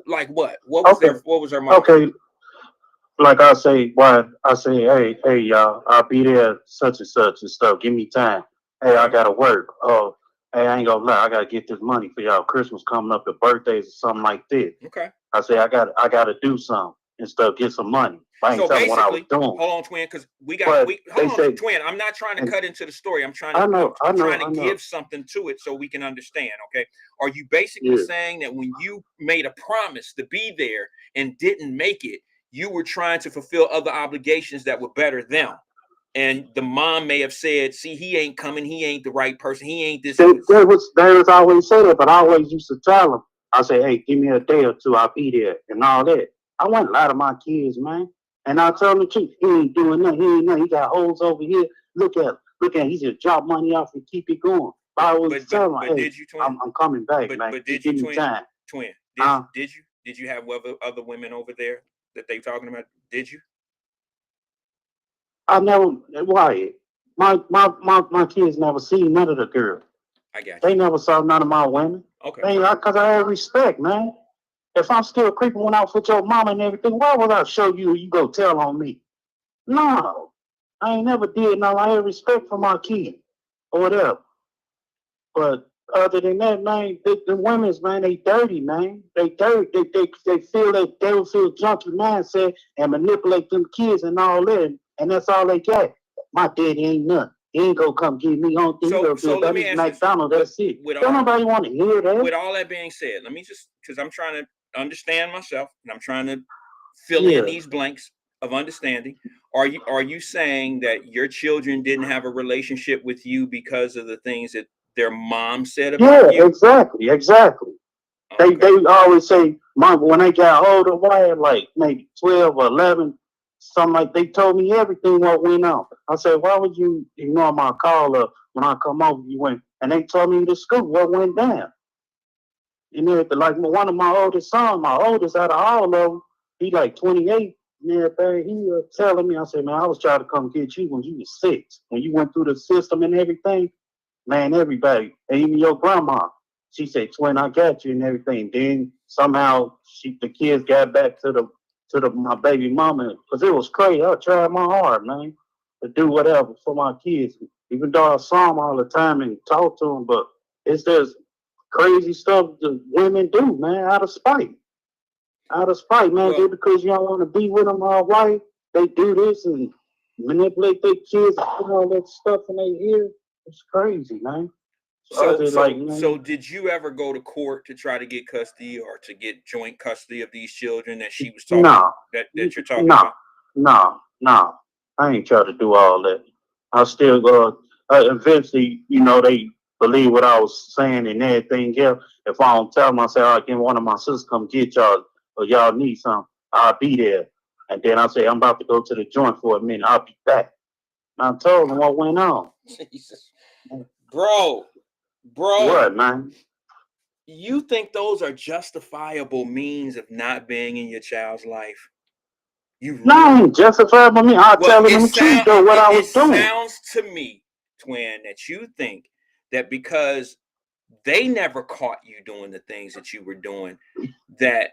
Like what? What was their mom? Okay. Like I say, hey, y'all, I'll be there such and such and stuff. Give me time. Hey, I gotta work. Oh, hey, I ain't gonna lie, I gotta get this money for y'all. Christmas coming up, the birthdays or something like this. Okay. I say I gotta do something and stuff, get some money. I ain't telling what I was doing. Hold on, twin, because twin. I'm not trying to cut into the story. I'm trying to give something to it so we can understand. Okay. Are you basically saying that when you made a promise to be there and didn't make it, you were trying to fulfill other obligations that would better them? And the mom may have said, see, he ain't coming. He ain't the right person. He ain't this. They was always say that, but I always used to tell them. I say, hey, give me a day or 2. I'll be there and all that. I wouldn't lie to my kids, man. And I tell them the truth. He ain't doing nothing. He ain't nothing. He got holes over here. Look at him. He just drop money off and keep it going. But I always tell them, hey, did you, twin? I'm coming back, man. But did you, twin? Time. Twin, did you have other women over there that they talking about? Did you? I never. Why? My kids never seen none of the girls. I got you. They never saw none of my women. Okay. Because I have respect, man. If I'm still creeping one out with your mama and everything, why would I show you and you go tell on me? No. I ain't never did nothing. I have respect for my kid or whatever. But other than that, man, the women's, man, they dirty, man. They dirty. They feel that they will feel junkie mindset and manipulate them kids and all that. And that's all they got. My daddy ain't nothing. He ain't gonna come get me on things. So let me ask McDonald's, that's it. Don't nobody want to hear that. With all that being said, let me just, because I'm trying to understand myself and I'm trying to fill in these blanks of understanding. Are you saying that your children didn't have a relationship with you because of the things that their mom said about you? Exactly. Okay. They always say, Mom, when they got older, like maybe 12 or 11, something like, they told me everything what went on. I said, why would you ignore my call when I come over? You went, and they told me the scoop what went down. You know, like one of my oldest sons, my oldest out of all of them, he like 28. Yeah, he was telling me, I said, man, I was trying to come get you when you was 6. When you went through the system and everything, man, everybody, and even your grandma, she said, twin, I got you and everything. Then somehow the kids got back to my baby mama, because it was crazy. I tried my hard, man, to do whatever for my kids, even though I saw them all the time and talked to them. But it's just crazy stuff the women do, man, out of spite. Man. Just because you don't want to be with them all right, they do this and manipulate their kids and put all that stuff in their ear. It's crazy, man. So did you ever go to court to try to get custody or to get joint custody of these children that she was talking that you're talking about? No. I ain't trying to do all that. I still go. Eventually, they believe what I was saying and everything else. If I don't tell them, I say, all right, can one of my sisters come get y'all or y'all need something, I'll be there. And then I say, I'm about to go to the joint for a minute. I'll be back. And I told him what went on. Jesus. Bro. What, man? You think those are justifiable means of not being in your child's life? No, ain't justifiable me. I'll tell him the truth, though, what I was doing. It sounds to me, twin, that you think that because they never caught you doing the things that you were doing, that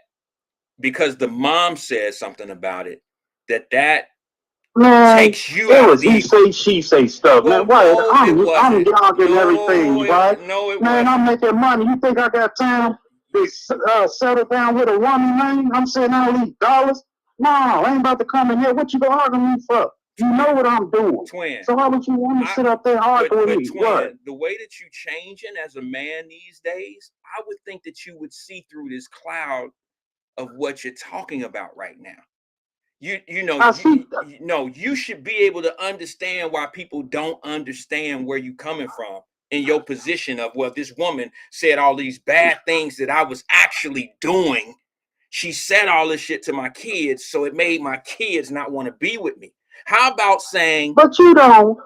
because the mom says something about it, that man, takes you it out was he say, she say stuff, well, man. Why? No, I'm dogging everything, right? No, it man, wasn't. I'm making money. You think I got time to settle down with a woman, man? I'm saying all these dollars. No, I ain't about to come in here. What you gonna argue me for? You know what I'm doing. Twin. So why would you want to sit up there arguing with me? Twin, what? The way that you changing as a man these days, I would think that you would see through this cloud of what you're talking about right now. You should be able to understand why people don't understand where you're coming from in your position of, well, this woman said all these bad things that I was actually doing. She said all this shit to my kids, so it made my kids not want to be with me. How about saying? But you don't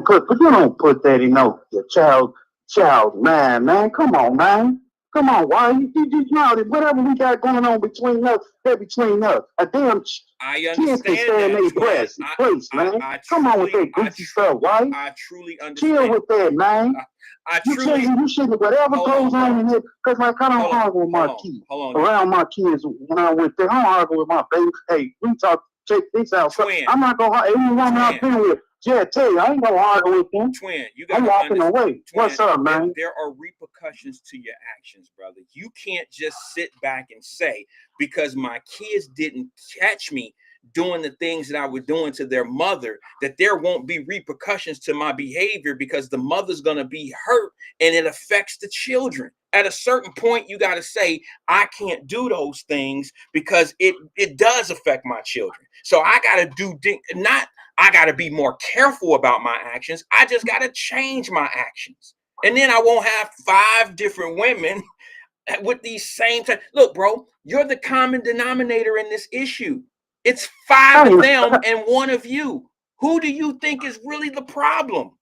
put that in your child man. Come on, man. Come on, why you know whatever we got going on between us, they're between us. A damn kids can stay in their place, man. Come on with that goofy stuff, right? I truly understand. Chill with that, man. You shouldn't whatever goes on in here, because like I don't argue with my kids. Around my kids when I went there, I don't argue with my baby. Hey, we talk, check this out. Twin. I'm not gonna every woman I've been with. Yeah, tell you, I ain't gonna argue with them. Twin, I'm walking away. Twin, what's up, man? There are repercussions to your actions, brother. You can't just sit back and say, because my kids didn't catch me doing the things that I was doing to their mother, that there won't be repercussions to my behavior, because the mother's gonna be hurt and it affects the children. At a certain point, you got to say, I can't do those things because it does affect my children. So I got to I got to be more careful about my actions. I just got to change my actions. And then I won't have 5 different women with these same time. Look, bro, you're the common denominator in this issue. It's 5 of them and 1 of you. Who do you think is really the problem?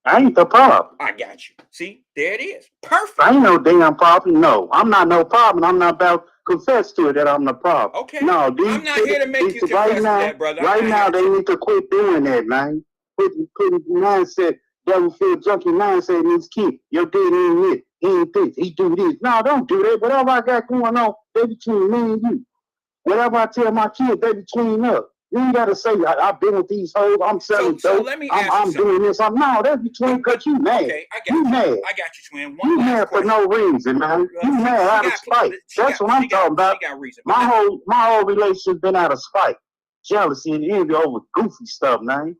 I ain't the problem. I got you. See, there it is. Perfect. I ain't no damn problem. No, I'm not no problem. I'm not about to confess to it that I'm the problem. Okay. No, I'm not here to make you confess to that, brother. Right now, they need to quit doing that, man. Putting mindset, devil feel junkie mindset in his kid. Your dad ain't it. He ain't this. He do this. No, don't do that. Whatever I got going on, they between me and you. Whatever I tell my kids, they between us. You ain't got to say, I've been with these hoes, I'm selling dope, I'm doing this. No, that's between, because you mad. Okay, I got you. Mad. I got you, twin. You mad for no reason, man. You mad out of spite. That's what I'm talking about. My whole relationship been out of spite, jealousy, and envy over goofy stuff, man.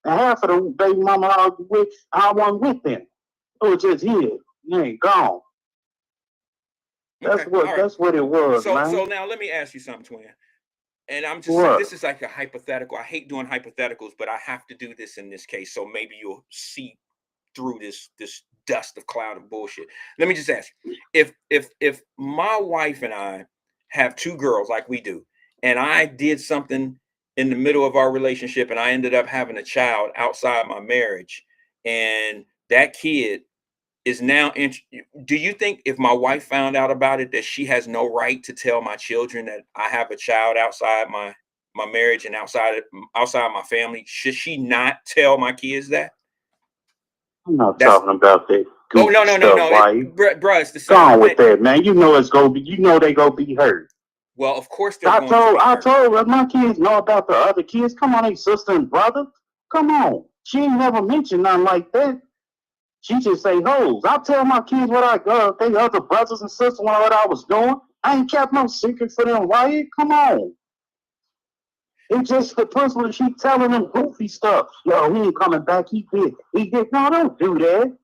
And half of the baby mama I wasn't with them. It was just here. You ain't gone. That's what it was, man. So now let me ask you something, twin. And I'm just saying, this is like a hypothetical. I hate doing hypotheticals, but I have to do this in this case. So maybe you'll see through this dust of cloud of bullshit. Let me just ask you, if my wife and I have 2 girls like we do, and I did something in the middle of our relationship and I ended up having a child outside my marriage, and that kid is now do you think if my wife found out about it that she has no right to tell my children that I have a child outside my marriage and outside my family? Should she not tell my kids that? I'm not talking about that. Oh no, bro, it's the same. Go on with that, man. You know it's gonna be. You know they gonna be hurt. Well, of course they're I told my kids know about the other kids. Come on, they sister and brother. Come on. She ain't never mentioned nothing like that. She just say hoes. I tell my kids what they other brothers and sisters what I was doing. I ain't kept no secret for them, Wyatt. Come on. It's just the principle she telling them goofy stuff. Yo, he ain't coming back. He did. No, don't do that.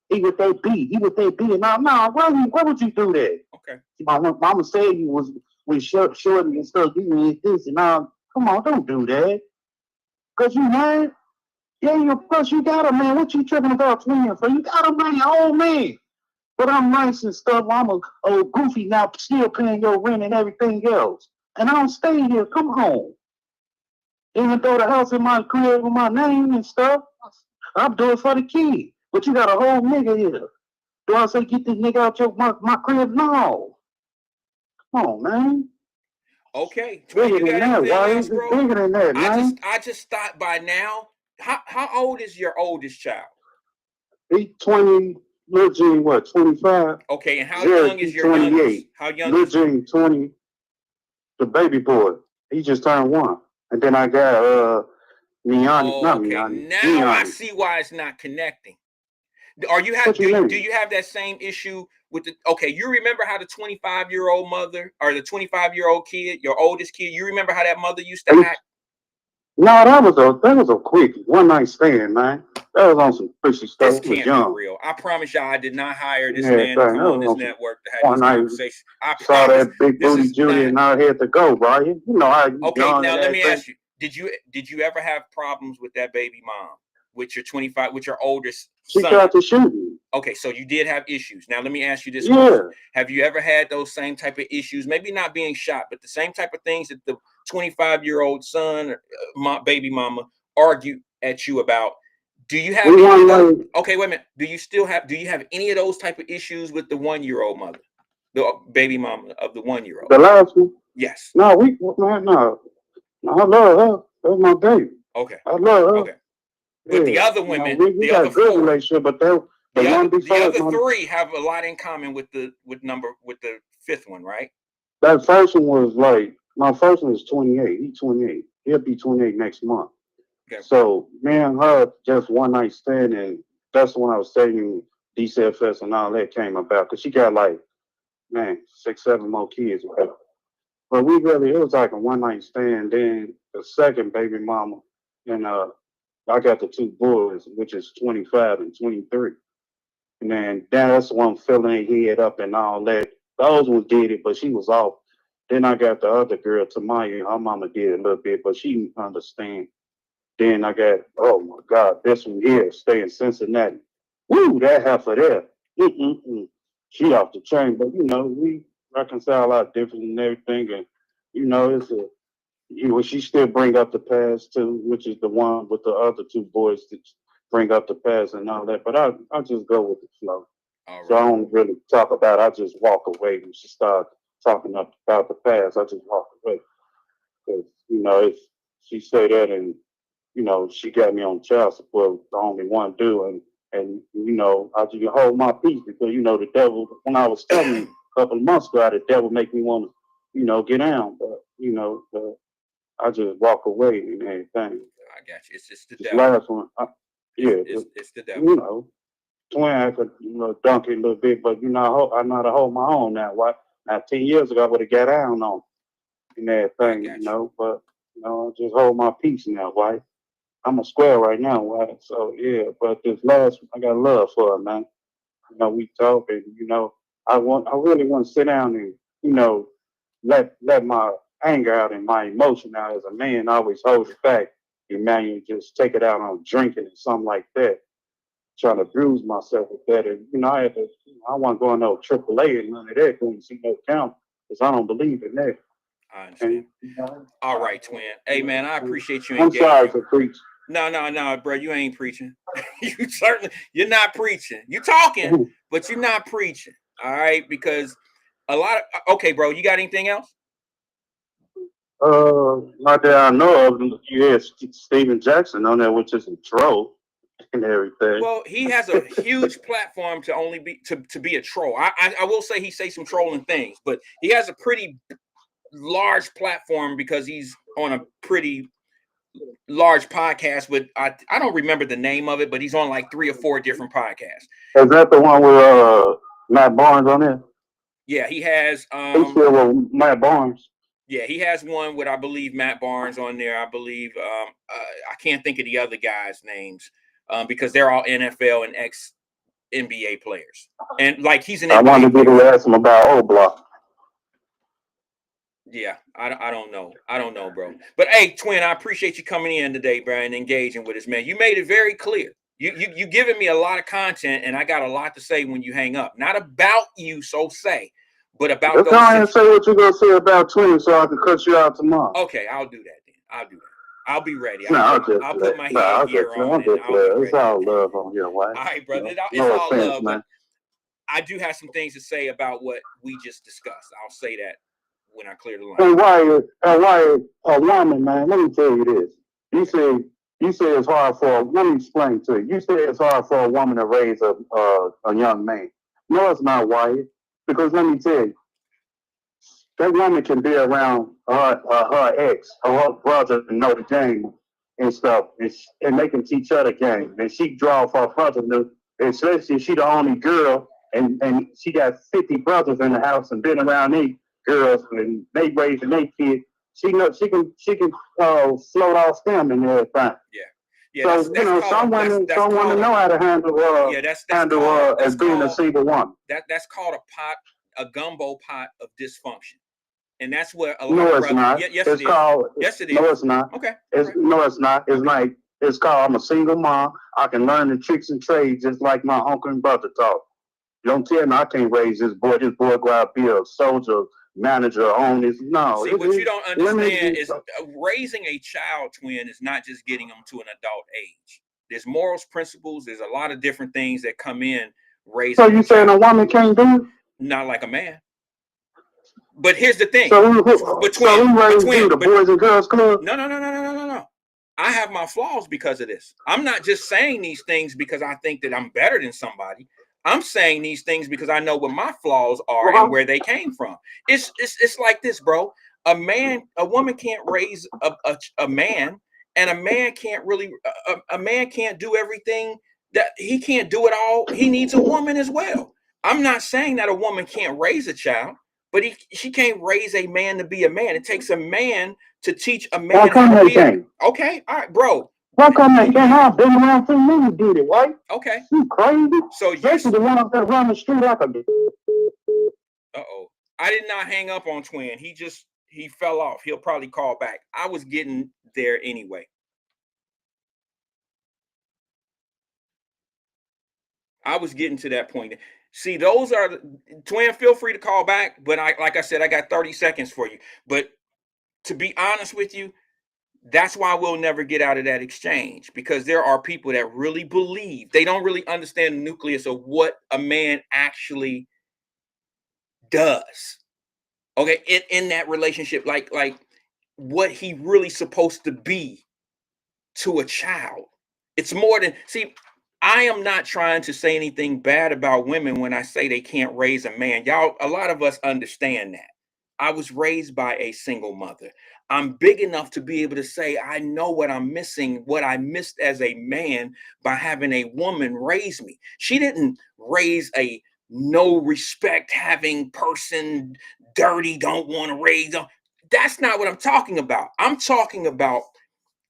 He what they be. No, why would you do that? Okay. My mama said you was shorty and stuff. You did this and now. Come on, don't do that. Cause you mad. Yeah, plus you got a man. What you tripping about twin for? You got a man, old man. But I'm nice and stuff. I'm a old goofy now, still paying your rent and everything else. and I don't stay here. Come home. Even though the house in my crib with my name and stuff, I'm doing it for the kid. But you got a whole nigga here. Do I say get this nigga out my crib? No. Come on, man. Okay, Twin, Bigger you got than that. anything Why else, is it bro? bigger than that, man? I just thought by now. How old is your oldest child? He 20, Lil Gene, what, 25? Okay, and how Jared, young is he your youngest? 28. How young Lil is Gene, 20. The baby boy, he just turned 1. And then I got Miani, Oh, not okay. Miani, Now I Miani. see why it's not connecting. Are you have What you mean? do you have that same issue with the okay? You remember how the 25-year-old mother or the 25-year-old kid, your oldest kid, you remember how that mother used to act? No, that was a quick one night stand, man. That was on some fishy stuff. This It was can't young. be real. I promise y'all, I did not hire this Yeah, man to come that on was this on some network to have one this night. conversation. I Saw promise that big this booty is Judy not and I had to go, Brian. You know how you okay. young Now and let me everything. ask you: Did you ever have problems with that baby mom, with your 25, with your oldest She son? tried to shoot me. Okay, so you did have issues. Now let me ask you this Yeah. question: have you ever had those same type of issues? Maybe not being shot, but the same type of things that the 25-year-old son, baby mama, argue at you about. Do you have any of those? Okay, wait a minute. Do you have any of those type of issues with the 1-year-old mother, the baby mama of the 1-year-old? The last one? Yes. No, no. I love her. That's my baby. Okay. I love her. Okay. But the other women, we the got other a good 4, relationship, but the other 3 have a lot in common with the 5th one, right? That first one was like my first one is 28. He's 28. He'll be 28 next month. Okay. So me and her just one night stand, and that's when I was telling you DCFS and all that came about because she got like 6, 7 more kids with her. But it was like a one night stand. Then the second baby mama, and I got the 2 boys, which is 25 and 23. And then that's one filling her head up and all that. Those ones did it, but she was off. Then I got the other girl, Tamaya. Her mama did a little bit, but she didn't understand. Then I got, oh my God, this one here, stay in Cincinnati. Woo, that heifer there. She off the chain, but we reconcile our difference and everything. And, she still bring up the past too, which is the one with the other 2 boys that bring up the past and all that. But I just go with the flow. All right. So I don't really talk about it. I just walk away when she starts talking about the past. I just walk away. Because, if she say that and, she got me on child support, the only one do. And I just hold my peace because, the devil, when I was telling you a couple of months ago, the devil make me want to, get down. But, I just walk away and everything. I got you. It's just the This devil. last one, It's the devil. Twin, I could, dunk it a little bit, but, I know how to hold my own now. Now, 10 years ago, I would have got down on and everything, but, I just hold my peace now, Wyatt. I'm a square right now, Wyatt. So, yeah, but this last one, I got love for her, man. We talk and, I really want to sit down and, let my anger out and my emotion out as a man. I always hold it back. You just take it out on drinking and something like that. Trying to bruise myself with that. And, I wasn't going no AAA and none of that. Going to see no count because I don't believe in that. I understand. All right, Twin. Hey, man, I appreciate you I'm engaging. sorry for preaching. No, bro, you ain't preaching. You're not preaching. You talking, but you're not preaching. All right, because okay, bro, you got anything else? Not that I know of. You had Steven Jackson on there, which is a troll and everything. Well, he has a huge platform to only be to be a troll. I will say he says some trolling things, but he has a pretty large platform because he's on a pretty large podcast with I don't remember the name of it, but he's on like 3 or 4 different podcasts. Is that the one with Matt Barnes on there? Yeah, he has He's still with Matt Barnes. Yeah, he has one with I believe Matt Barnes on there. I believe I can't think of the other guys' names because they're all NFL and ex NBA players. And like he's an NBA I wanted player. to ask him about O Block. Yeah, I don't know. I don't know, bro. But hey, Twin, I appreciate you coming in today, bro, and engaging with us, man. You made it very clear. You giving me a lot of content, and I got a lot to say when you hang up. Not about you, so say, But about Let's those go ahead and say what you're gonna say about twins, so I can cut you out tomorrow. Okay, I'll do that then. I'll do that. I'll be ready. I'll Put my headgear on and I'll be ready. It's all love on here, Wyatt. All right, brother. It's No all offense, love, man. but I do have some things to say about what we just discussed. I'll say that when I clear the line. Hey, Wyatt, a woman, man, let me tell you this. You say it's hard for, let me explain to you. You say it's hard for a woman to raise a young man. No, it's not, Wyatt. Because let me tell you, that woman can be around her ex or her brother and know the game and stuff, and they can teach her the game. And she draw off her brother, especially if she the only girl, and she got 50 brothers in the house and been around these girls and they raising their kids. She can float off them and everything. Yeah. So some women know how to handle as being a single woman. That's called a gumbo pot of dysfunction. And that's where a lot no, of it's not. Yes, it's it called, is. Yes, it is. No, it's not. Okay. No, it's not. It's like, it's called, I'm a single mom. I can learn the tricks and trades just like my uncle and brother taught. Don't tell me I can't raise this boy. This boy go out be a soldier, manager, on his. No. See, what you don't understand is raising a child, twin, is not just getting them to an adult age. There's morals, principles. There's a lot of different things that come in raising. So you saying a woman can't do it? Not like a man. But here's the thing. So who raised you, the Boys and Girls Club? No. I have my flaws because of this. I'm not just saying these things because I think that I'm better than somebody. I'm saying these things because I know what my flaws are and where they came from. It's like this, bro. A woman can't raise a man, and a man can't really. A man can't do everything. That he can't do it all. He needs a woman as well. I'm not saying that a woman can't raise a child, but she can't raise a man to be a man. It takes a man to teach a man how to be. Okay, all right, bro. How come they can't? I've been around too many did it, right? Okay. You crazy? So especially the one that run the street like a. Uh-oh. I did not hang up on Twin. He fell off. He'll probably call back. I was getting there anyway. I was getting to that point. See, those are Twin. Feel free to call back, but like I said, I got 30 seconds for you. But to be honest with you, that's why we'll never get out of that exchange, because there are people that really believe, they don't really understand the nucleus of what a man actually does. Okay, in that relationship, like what he really supposed to be to a child. It's more than, see, I am not trying to say anything bad about women when I say they can't raise a man. Y'all, a lot of us understand that. I was raised by a single mother. I'm big enough to be able to say I know what I'm missing, what I missed as a man by having a woman raise me. She didn't raise a no respect having person, dirty, don't want to raise them. That's not what I'm talking about. I'm talking about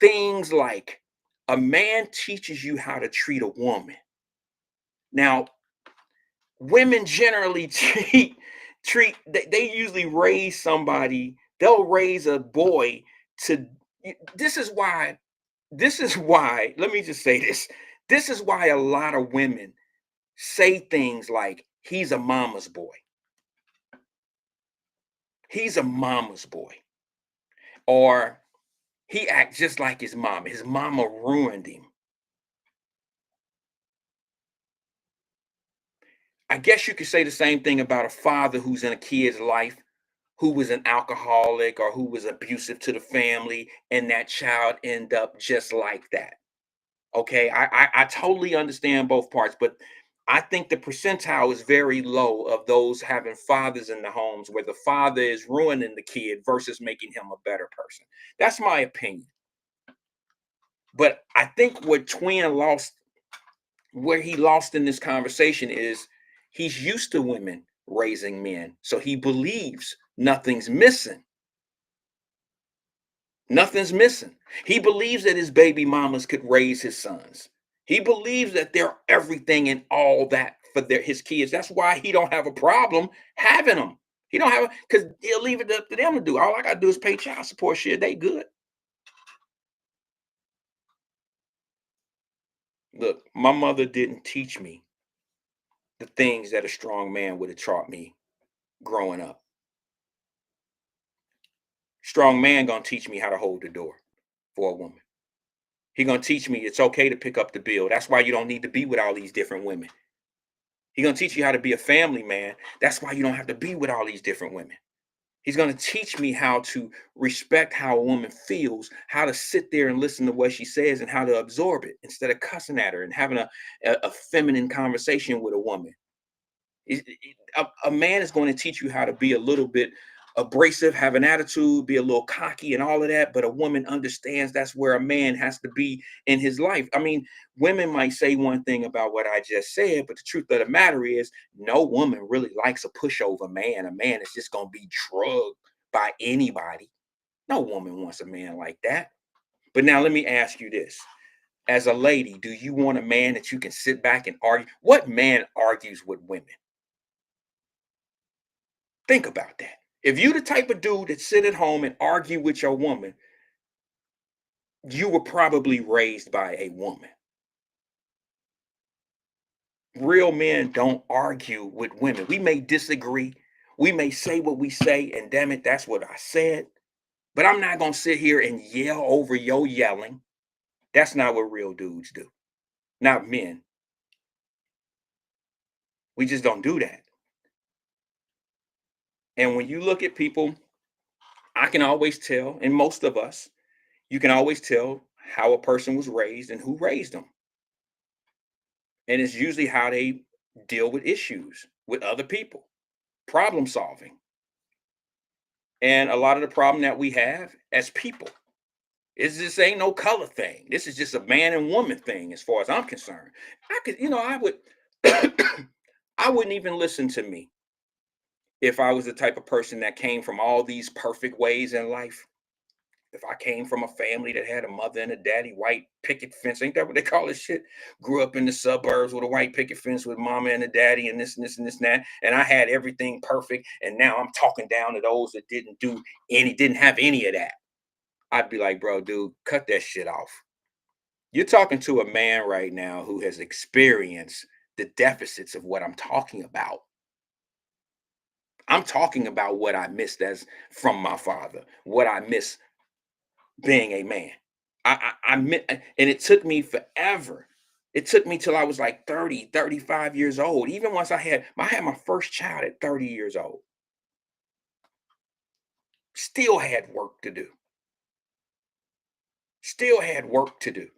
things like a man teaches you how to treat a woman. Now, women generally they usually raise somebody, they'll raise a boy to, this is why, let me just say this. This is why a lot of women say things like, he's a mama's boy. He's a mama's boy. Or he acts just like his mama. His mama ruined him. I guess you could say the same thing about a father who's in a kid's life, who was an alcoholic or who was abusive to the family, and that child end up just like that. Okay, I totally understand both parts, but I think the percentile is very low of those having fathers in the homes where the father is ruining the kid versus making him a better person. That's my opinion. But I think what Twin lost, where he lost in this conversation, is he's used to women raising men. So he believes nothing's missing. Nothing's missing. He believes that his baby mamas could raise his sons. He believes that they're everything and all that for his kids. That's why he don't have a problem having them. He don't have, because he'll leave it up to them to do. All I got to do is pay child support. Shit, they good. Look, my mother didn't teach me the things that a strong man would have taught me growing up. Strong man gonna teach me how to hold the door for a woman. He gonna teach me it's okay to pick up the bill. That's why you don't need to be with all these different women. He gonna teach you how to be a family man. That's why you don't have to be with all these different women. He's gonna teach me how to respect how a woman feels, how to sit there and listen to what she says, and how to absorb it instead of cussing at her and having a feminine conversation with a woman. A man is going to teach you how to be a little bit abrasive, have an attitude, be a little cocky and all of that. But a woman understands that's where a man has to be in his life. I mean, women might say one thing about what I just said, but the truth of the matter is no woman really likes a pushover man. A man is just going to be drugged by anybody. No woman wants a man like that. But now let me ask you this. As a lady, do you want a man that you can sit back and argue? What man argues with women? Think about that. If you're the type of dude that sit at home and argue with your woman, you were probably raised by a woman. Real men don't argue with women. We may disagree. We may say what we say, and damn it, that's what I said. But I'm not going to sit here and yell over your yelling. That's not what real dudes do. Not men. We just don't do that. And when you look at people, I can always tell, and most of us, you can always tell how a person was raised and who raised them. And it's usually how they deal with issues with other people, problem solving. And a lot of the problem that we have as people is this ain't no color thing. This is just a man and woman thing as far as I'm concerned. I wouldn't even listen to me if I was the type of person that came from all these perfect ways in life. If I came from a family that had a mother and a daddy, white picket fence, ain't that what they call this shit? Grew up in the suburbs with a white picket fence with mama and a daddy and this and this and this and that. And I had everything perfect. And now I'm talking down to those that didn't have any of that. I'd be like, bro, dude, cut that shit off. You're talking to a man right now who has experienced the deficits of what I'm talking about. I'm talking about what I missed from my father, what I miss being a man. And it took me forever. It took me till I was like 30, 35 years old. Even once I had my first child at 30 years old. Still had work to do. Still had work to do.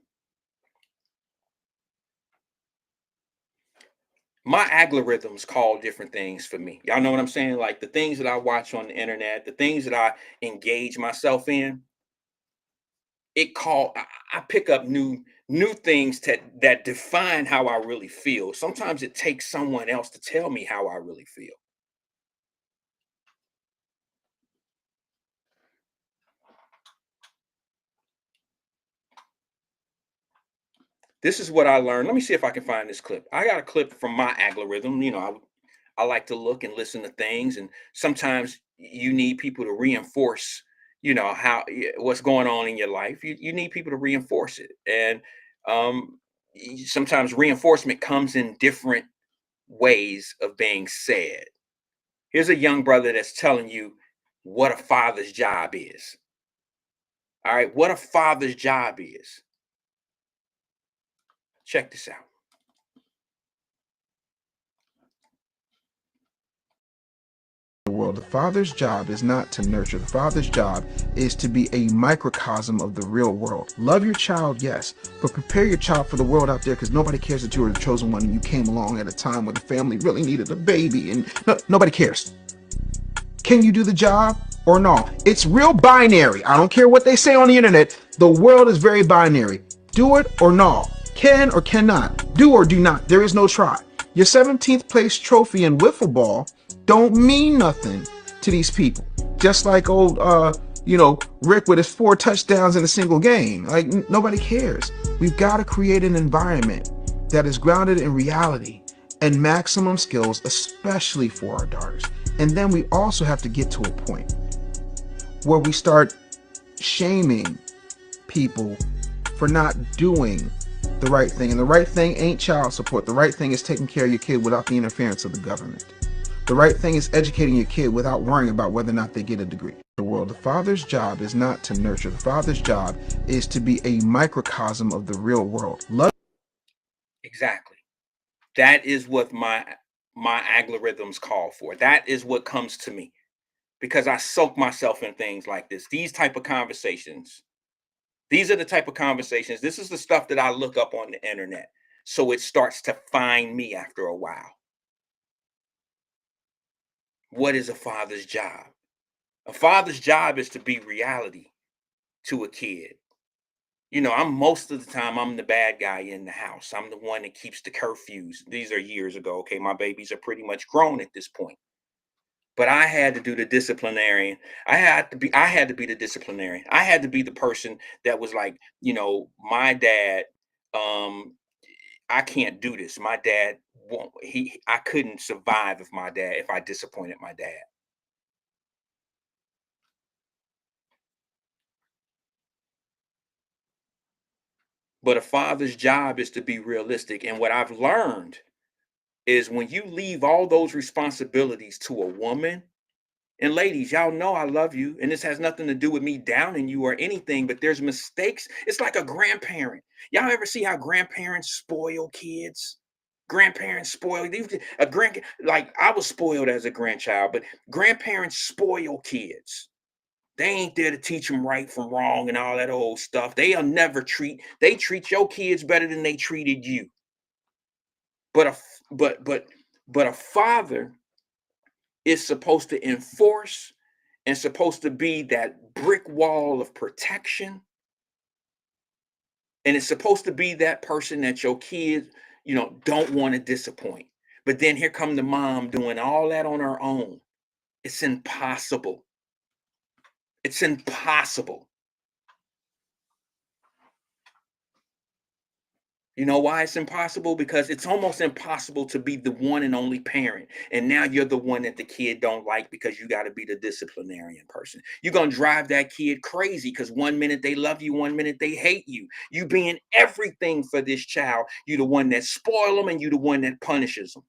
My algorithms call different things for me. Y'all know what I'm saying? Like the things that I watch on the internet, the things that I engage myself in, I pick up new things that define how I really feel. Sometimes it takes someone else to tell me how I really feel. This is what I learned. Let me see if I can find this clip. I got a clip from my algorithm. I like to look and listen to things, and sometimes you need people to reinforce, what's going on in your life. You need people to reinforce it, and sometimes reinforcement comes in different ways of being said. Here's a young brother that's telling you what a father's job is. All right, what a father's job is. Check this out. World. The father's job is not to nurture. The father's job is to be a microcosm of the real world. Love your child, yes, but prepare your child for the world out there, because nobody cares that you were the chosen one and you came along at a time when the family really needed a baby, and nobody cares. Can you do the job or no? It's real binary. I don't care what they say on the internet. The world is very binary. Do it or no. Can or cannot. Do or do not. There is no try. Your 17th place trophy in wiffle ball don't mean nothing to these people. Just like old, Rick with his 4 touchdowns in a single game. Like, nobody cares. We've got to create an environment that is grounded in reality and maximum skills, especially for our daughters. And then we also have to get to a point where we start shaming people for not doing the right thing. And the right thing ain't child support. The right thing is taking care of your kid without the interference of the government. The right thing is educating your kid without worrying about whether or not they get a degree. The world, the father's job is not to nurture. The father's job is to be a microcosm of the real world. Love. Exactly. That is what my algorithms call for. That is what comes to me, because I soak myself in things like this. These type of conversations. These are the type of conversations. This is the stuff that I look up on the internet. So it starts to find me after a while. What is a father's job? A father's job is to be reality to a kid. You know, most of the time, I'm the bad guy in the house. I'm the one that keeps the curfews. These are years ago. Okay. My babies are pretty much grown at this point. But I had to do the disciplinarian. I had to be the disciplinarian. I had to be the person that was like, my dad, I can't do this. My dad won't, I couldn't survive if I disappointed my dad. But a father's job is to be realistic. And what I've learned is when you leave all those responsibilities to a woman, and ladies, y'all know I love you, and this has nothing to do with me downing you or anything, but there's mistakes. It's like a grandparent. Y'all ever see how grandparents spoil kids? Grandparents spoil like I was spoiled as a grandchild, but grandparents spoil kids. They ain't there to teach them right from wrong and all that old stuff. They treat your kids better than they treated you. But a father is supposed to enforce and supposed to be that brick wall of protection. And it's supposed to be that person that your kids, don't want to disappoint. But then here come the mom doing all that on her own. It's impossible. It's impossible. You know why it's impossible? Because it's almost impossible to be the one and only parent. And now you're the one that the kid don't like because you got to be the disciplinarian person. You're going to drive that kid crazy because 1 minute they love you, 1 minute they hate you. You being everything for this child. You're the one that spoil them and you're the one that punishes them.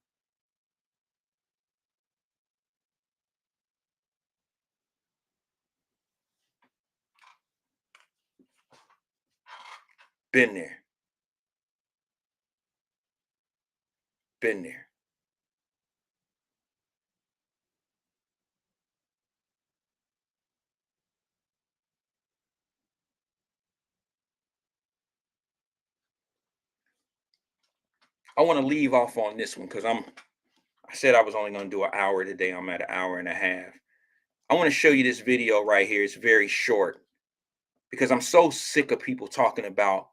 Been there. Been there. I want to leave off on this one because I said I was only going to do an hour today. I'm at an hour and a half. I want to show you this video right here. It's very short because I'm so sick of people talking about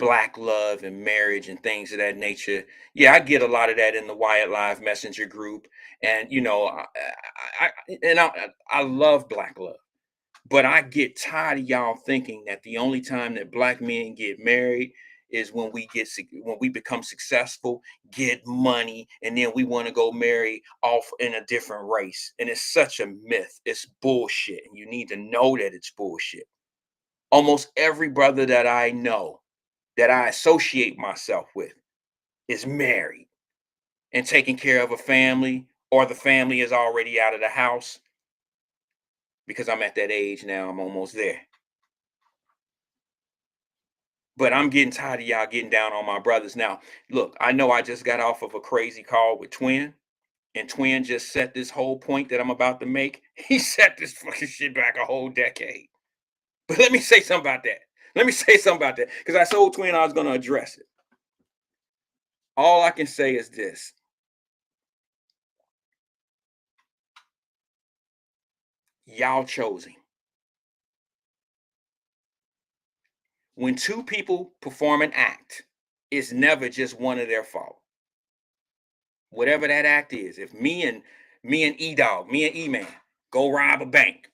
Black love and marriage and things of that nature. Yeah, I get a lot of that in the Wyatt Live Messenger group. And, I love Black love. But I get tired of y'all thinking that the only time that Black men get married is when we become successful, get money, and then we want to go marry off in a different race. And it's such a myth. It's bullshit. And you need to know that it's bullshit. Almost every brother that I know, that I associate myself with, is married and taking care of a family, or the family is already out of the house. Because I'm at that age now, I'm almost there. But I'm getting tired of y'all getting down on my brothers. Now, look, I know I just got off of a crazy call with Twin, and Twin just set this whole point that I'm about to make. He set this fucking shit back a whole decade. But let me say something about that. Because I told Twin I was going to address it. All I can say is this. Y'all chose him. When two people perform an act, it's never just one of their fault. Whatever that act is, if me and E-Dog, me and E-Man go rob a bank,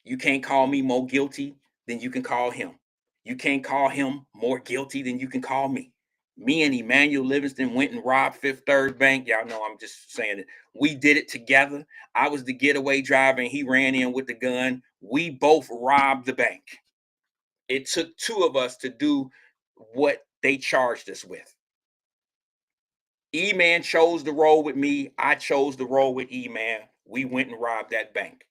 you can't call me more guilty than you can call him. You can't call him more guilty than you can call me. Me and Emmanuel Livingston went and robbed Fifth Third Bank. Y'all know I'm just saying it. We did it together. I was the getaway driver and he ran in with the gun. We both robbed the bank. It took two of us to do what they charged us with. E-Man chose to roll with me. I chose to roll with E-Man. We went and robbed that bank.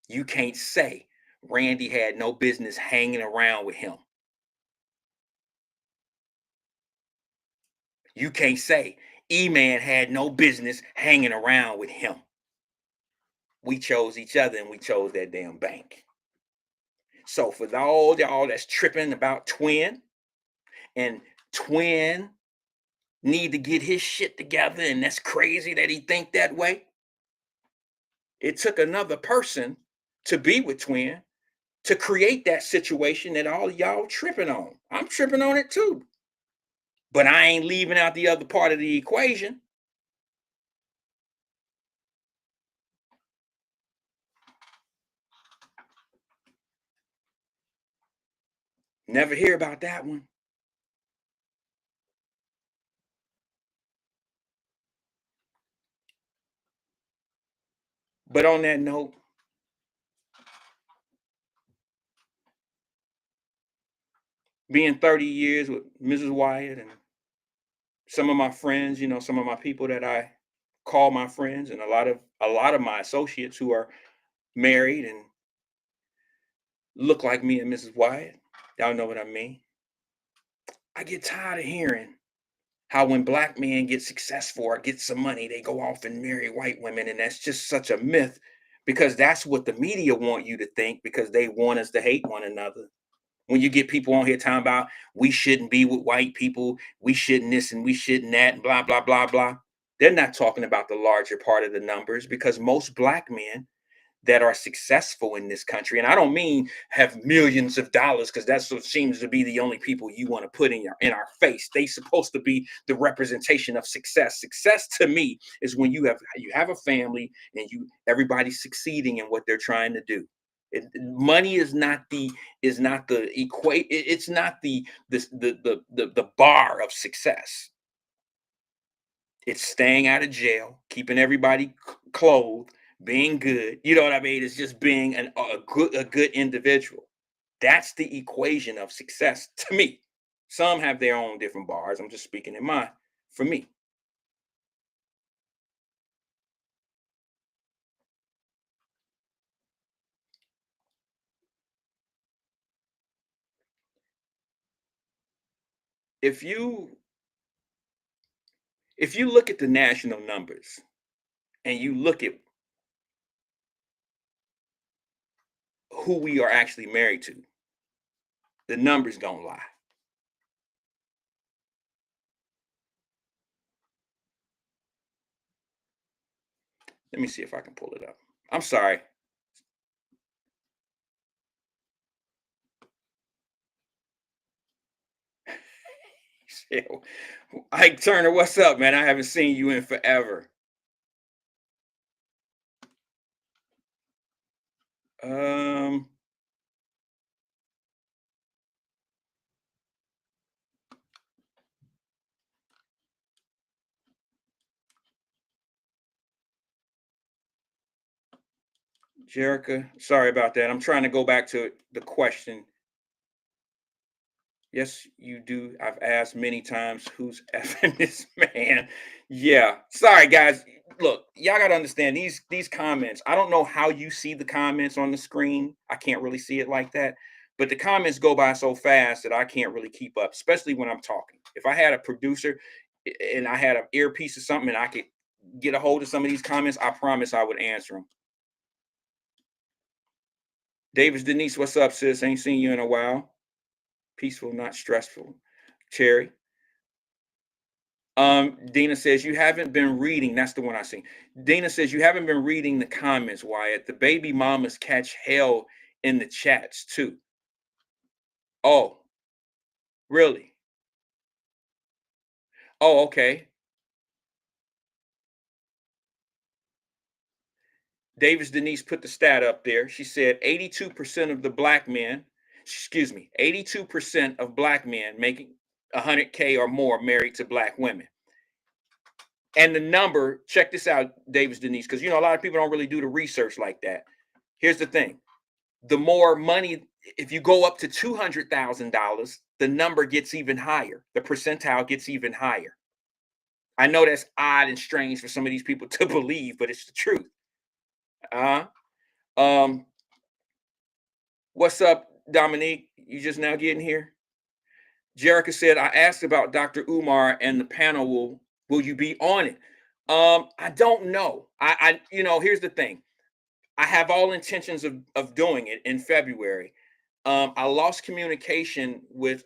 You can't say Randy had no business hanging around with him. You can't say E-Man had no business hanging around with him. We chose each other and we chose that damn bank. So for all y'all that's tripping about Twin, and Twin need to get his shit together, and that's crazy that he think that way. It took another person to be with Twin to create that situation that all y'all tripping on. I'm tripping on it too. But I ain't leaving out the other part of the equation. Never hear about that one. But on that note, being 30 years with Mrs. Wyatt and some of my friends, you know, some of my people that I call my friends, and a lot of my associates who are married and look like me and Mrs. Wyatt. Y'all know what I mean. I get tired of hearing how when black men get successful or get some money, they go off and marry white women. And that's just such a myth, because that's what the media want you to think, because they want us to hate one another. When you get people on here talking about we shouldn't be with white people, we shouldn't this and we shouldn't that, and blah, blah, blah, blah. They're not talking about the larger part of the numbers, because most black men that are successful in this country, and I don't mean have millions of dollars, because that's what seems to be the only people you want to put in our face. They supposed to be the representation of success. Success to me is when you have a family and everybody's succeeding in what they're trying to do. Money is not the equate. It's not the bar of success. It's staying out of jail, keeping everybody clothed, being good. You know what I mean? It's just being a good individual. That's the equation of success to me. Some have their own different bars. I'm just speaking in mine. For me, if you look at the national numbers and you look at who we are actually married to, the numbers don't lie. Let me see if I can pull it up. I'm sorry. Ike Turner, what's up, man? I haven't seen you in forever. Um, Jerica, sorry about that. I'm trying to go back to the question. Yes, you do. I've asked many times, who's effing this man? Yeah. Sorry, guys. Look, y'all gotta understand these comments. I don't know how you see the comments on the screen. I can't really see it like that. But the comments go by so fast that I can't really keep up, especially when I'm talking. If I had a producer and I had an earpiece or something and I could get a hold of some of these comments, I promise I would answer them. Davis Denise, what's up, sis? Ain't seen you in a while. Peaceful, not stressful. Cherry. Dina says you haven't been reading. That's the one I seen. Dina says you haven't been reading the comments, Wyatt. The baby mamas catch hell in the chats too. Oh, really? Oh, okay. Davis Denise put the stat up there. She said 82% of the black men, 82% of black men making 100K or more married to black women. And the number, check this out, Davis Denise, because a lot of people don't really do the research like that. Here's the thing. The more money, if you go up to $200,000, the number gets even higher. The percentile gets even higher. I know that's odd and strange for some of these people to believe, but it's the truth. What's up, Dominique? You just now getting here? Jerica said, I asked about Dr. Umar and the panel. Will you be on it? I don't know. Here's the thing. I have all intentions of doing it in February. I lost communication with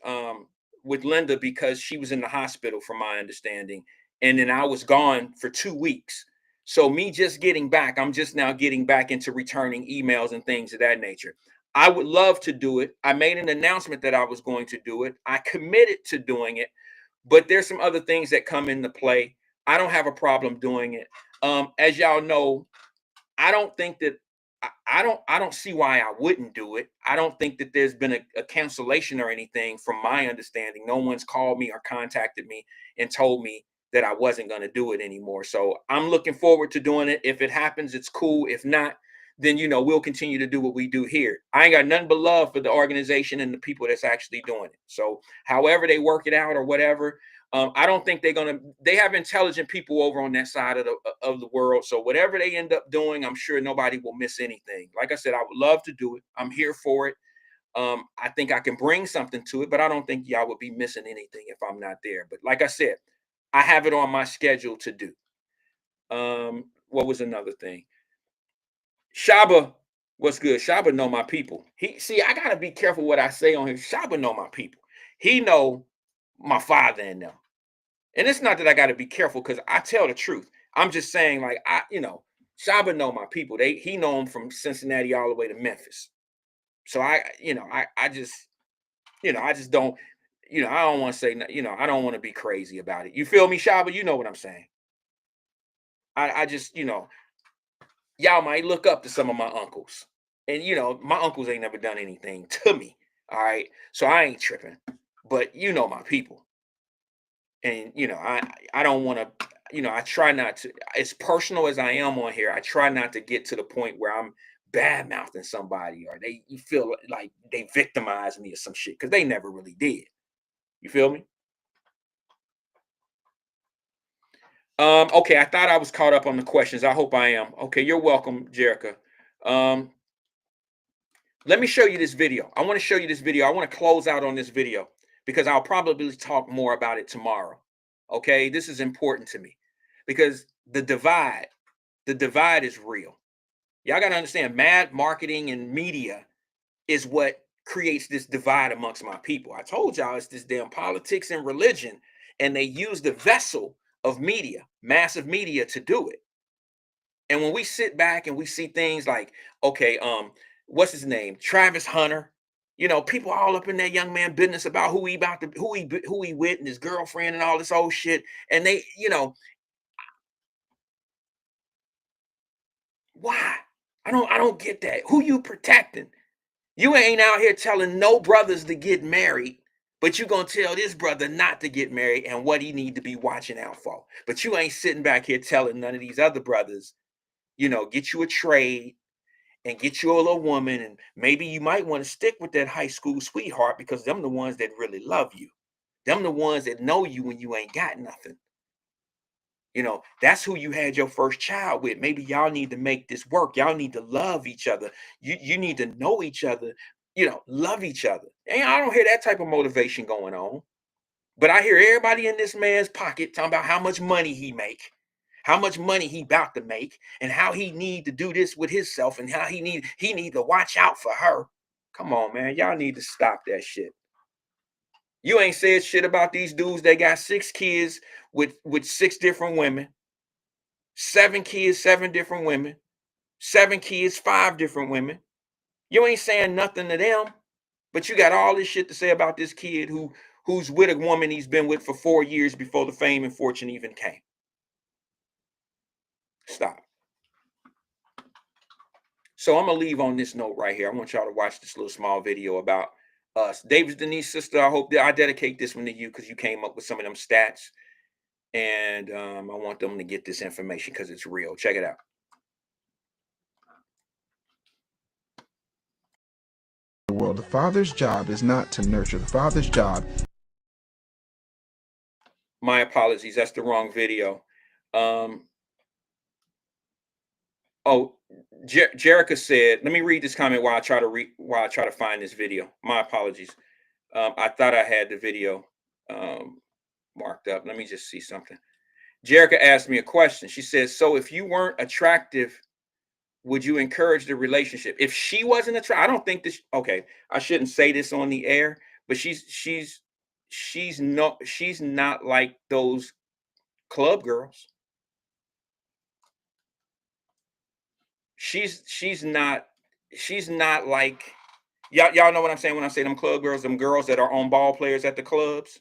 Linda because she was in the hospital, from my understanding, and then I was gone for 2 weeks. So me just getting back, I'm just now getting back into returning emails and things of that nature. I would love to do it. I made an announcement that I was going to do it. I committed to doing it, but there's some other things that come into play. I don't have a problem doing it. As y'all know, I don't think that I don't see why I wouldn't do it. I don't think that there's been a cancellation or anything from my understanding. No one's called me or contacted me and told me that I wasn't going to do it anymore. So I'm looking forward to doing it. If it happens, it's cool. If not, then we'll continue to do what we do here. I ain't got nothing but love for the organization and the people that's actually doing it. So however they work it out or whatever, I don't think they have intelligent people over on that side of the world. So whatever they end up doing, I'm sure nobody will miss anything. Like I said, I would love to do it. I'm here for it. I think I can bring something to it, but I don't think y'all would be missing anything if I'm not there. But like I said, I have it on my schedule to do. What was another thing? Shaba, what's good? Shaba know my people. I gotta be careful what I say on here. Shaba know my people. He know my father and them. And it's not that I gotta be careful because I tell the truth. I'm just saying, like, Shaba know my people. He know them from Cincinnati all the way to Memphis. So I just don't, I don't want to say, I don't want to be crazy about it. You feel me, Shaba? You know what I'm saying? I just, y'all might look up to some of my uncles. And, my uncles ain't never done anything to me. All right. So I ain't tripping. But my people. And, I don't want to, I try not to, as personal as I am on here, I try not to get to the point where I'm bad mouthing somebody or you feel like they victimized me or some shit, because they never really did. You feel me? Okay, I thought I was caught up on the questions. I hope I am. Okay, you're welcome, Jerica. Let me show you this video. I want to show you this video. I want to close out on this video because I'll probably talk more about it tomorrow. Okay, this is important to me because the divide is real. Y'all got to understand, mad marketing and media is what creates this divide amongst my people. I told y'all it's this damn politics and religion, and they use the vessel of media, massive media, to do it. And when we sit back and we see things like, okay, what's his name? Travis Hunter. People all up in that young man business about who he with and his girlfriend and all this old shit. And they, why? I don't get that. Who you protecting? You ain't out here telling no brothers to get married, but you gonna tell this brother not to get married and what he need to be watching out for. But you ain't sitting back here telling none of these other brothers, get you a trade and get you a little woman, and maybe you might want to stick with that high school sweetheart because them the ones that really love you. Them the ones that know you when you ain't got nothing. That's who you had your first child with. Maybe y'all need to make this work. Y'all need to love each other. You need to know each other, love each other. And I don't hear that type of motivation going on. But I hear everybody in this man's pocket talking about how much money he make, how much money he about to make, and how he need to do this with himself, and how he need to watch out for her. Come on, man. Y'all need to stop that shit. You ain't said shit about these dudes that got 6 kids with 6 different women, 7 kids, 7 different women, 7 kids, 5 different women. You ain't saying nothing to them, but you got all this shit to say about this kid who's with a woman he's been with for 4 years before the fame and fortune even came. Stop. So I'm gonna leave on this note right here. I want y'all to watch this little small video about us. David's Denise sister, I hope that I dedicate this one to you because you came up with some of them stats. And I want them to get this information because it's real. Check it out. Well, the father's job is not to nurture. The father's job My apologies. That's the wrong video. Oh, Jerica said, let me read this comment while I try to find this video. My apologies. I thought I had the video marked up. Let me just see something. Jerica asked me a question. She says, so if you weren't attractive, would you encourage the relationship? If she wasn't attractive, I don't think this, okay, I shouldn't say this on the air, but she's not like those club girls. She's not like, y'all know what I'm saying when I say them club girls, them girls that are on ball players at the clubs.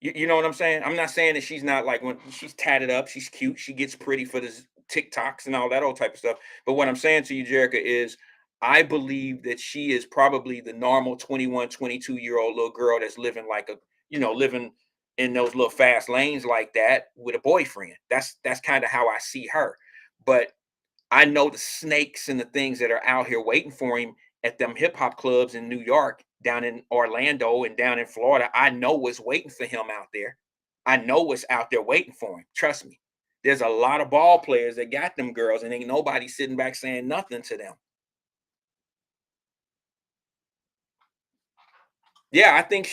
You know what I'm saying? I'm not saying that she's not like, when she's tatted up, she's cute, she gets pretty for the TikToks and all that old type of stuff. But what I'm saying to you, Jerica, is I believe that she is probably the normal 21, 22-year-old little girl that's living like living in those little fast lanes like that with a boyfriend. That's kind of how I see her. But I know the snakes and the things that are out here waiting for him at them hip hop clubs in New York, down in Orlando, and down in Florida. I know what's waiting for him out there. I know what's out there waiting for him. Trust me. There's a lot of ball players that got them girls, and ain't nobody sitting back saying nothing to them. Yeah, I think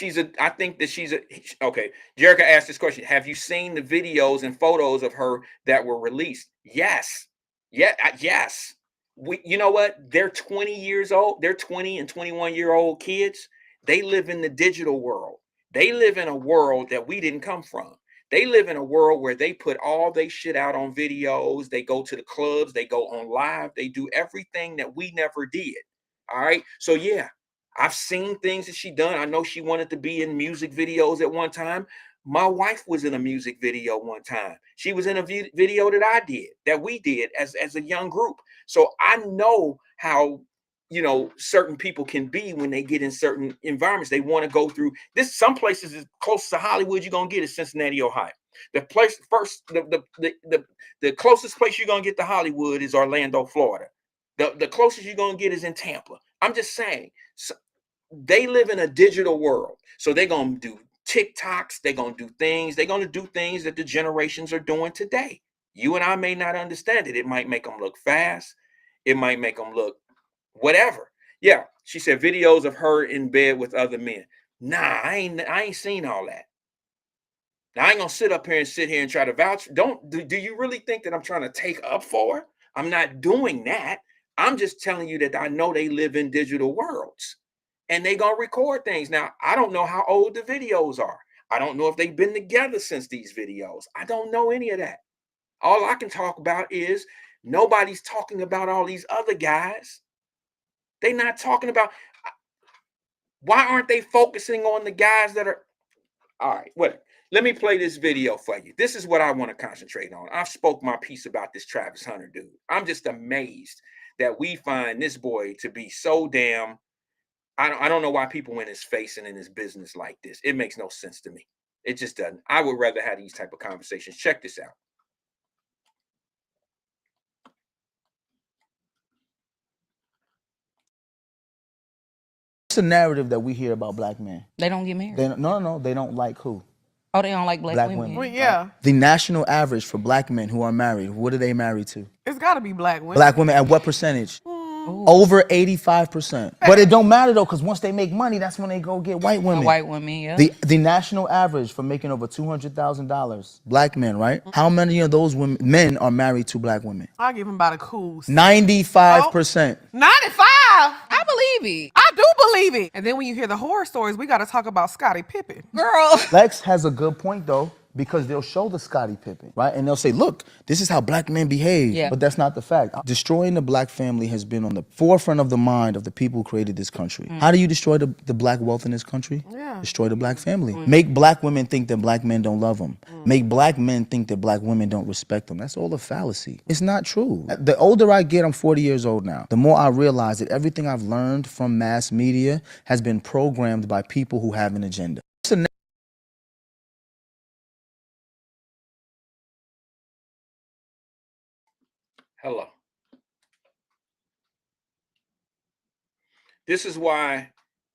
that she's a okay. Jerica asked this question. Have you seen the videos and photos of her that were released? Yes. Yeah, yes. You know what? They're 20 years old. They're 20 and 21-year-old kids. They live in the digital world. They live in a world that we didn't come from. They live in a world where they put all they shit out on videos. They go to the clubs. They go on live. They do everything that we never did. All right. So yeah, I've seen things that she done. I know she wanted to be in music videos at one time. My wife was in a music video one time. She was in a video that we did as a young group. So I know how, certain people can be when they get in certain environments. They want to go through this. Some places as close to Hollywood you're gonna get is Cincinnati, Ohio. The closest place you're gonna get to Hollywood is Orlando, Florida. The closest you're gonna get is in Tampa. I'm just saying. So they live in a digital world, so they're gonna do TikToks. They're gonna do things. They're gonna do things that the generations are doing today. You and I may not understand it. It might make them look fast. It might make them look whatever. Yeah, she said videos of her in bed with other men. Nah, I ain't seen all that. Now I ain't gonna sit here and try to vouch. Do you really think that I'm trying to take up for her? I'm not doing that. I'm just telling you that I know they live in digital worlds. And they gonna record things. Now, I don't know how old the videos are. I don't know if they've been together since these videos. I don't know any of that. All I can talk about is nobody's talking about all these other guys. They're not talking about, why aren't they focusing on the guys that are, all right, whatever. Let me play this video for you. This is what I want to concentrate on. I've spoke my piece about this Travis Hunter dude. I'm just amazed that we find this boy to be so damn, I don't know why people in his face and in his business like this. It makes no sense to me. It just doesn't. I would rather have these type of conversations. Check this out. What's the narrative that we hear about black men? They don't get married. No. They don't like who? Oh, they don't like black women. Well, yeah. The national average for black men who are married, what are they married to? It's got to be black women. Black women at what percentage? Over 85%. But it don't matter though, because once they make money, that's when they go get white women. White women, yeah. The national average for making over $200,000, black men, right? How many of those men are married to black women? I'll give him about a cool 95%. 95? I believe it. I do believe it. And then when you hear the horror stories, we got to talk about Scottie Pippen. Girl. Lex has a good point though, because they'll show the Scottie Pippen, right? And they'll say, look, this is how black men behave. Yeah. But that's not the fact. Destroying the black family has been on the forefront of the mind of the people who created this country. How do you destroy the black wealth in this country? Yeah. Destroy the black family. Make black women think that black men don't love them. Make black men think that black women don't respect them. That's all a fallacy. It's not true. The older I get, I'm 40 years old now, the more I realize that everything I've learned from mass media has been programmed by people who have an agenda. Hello. This is why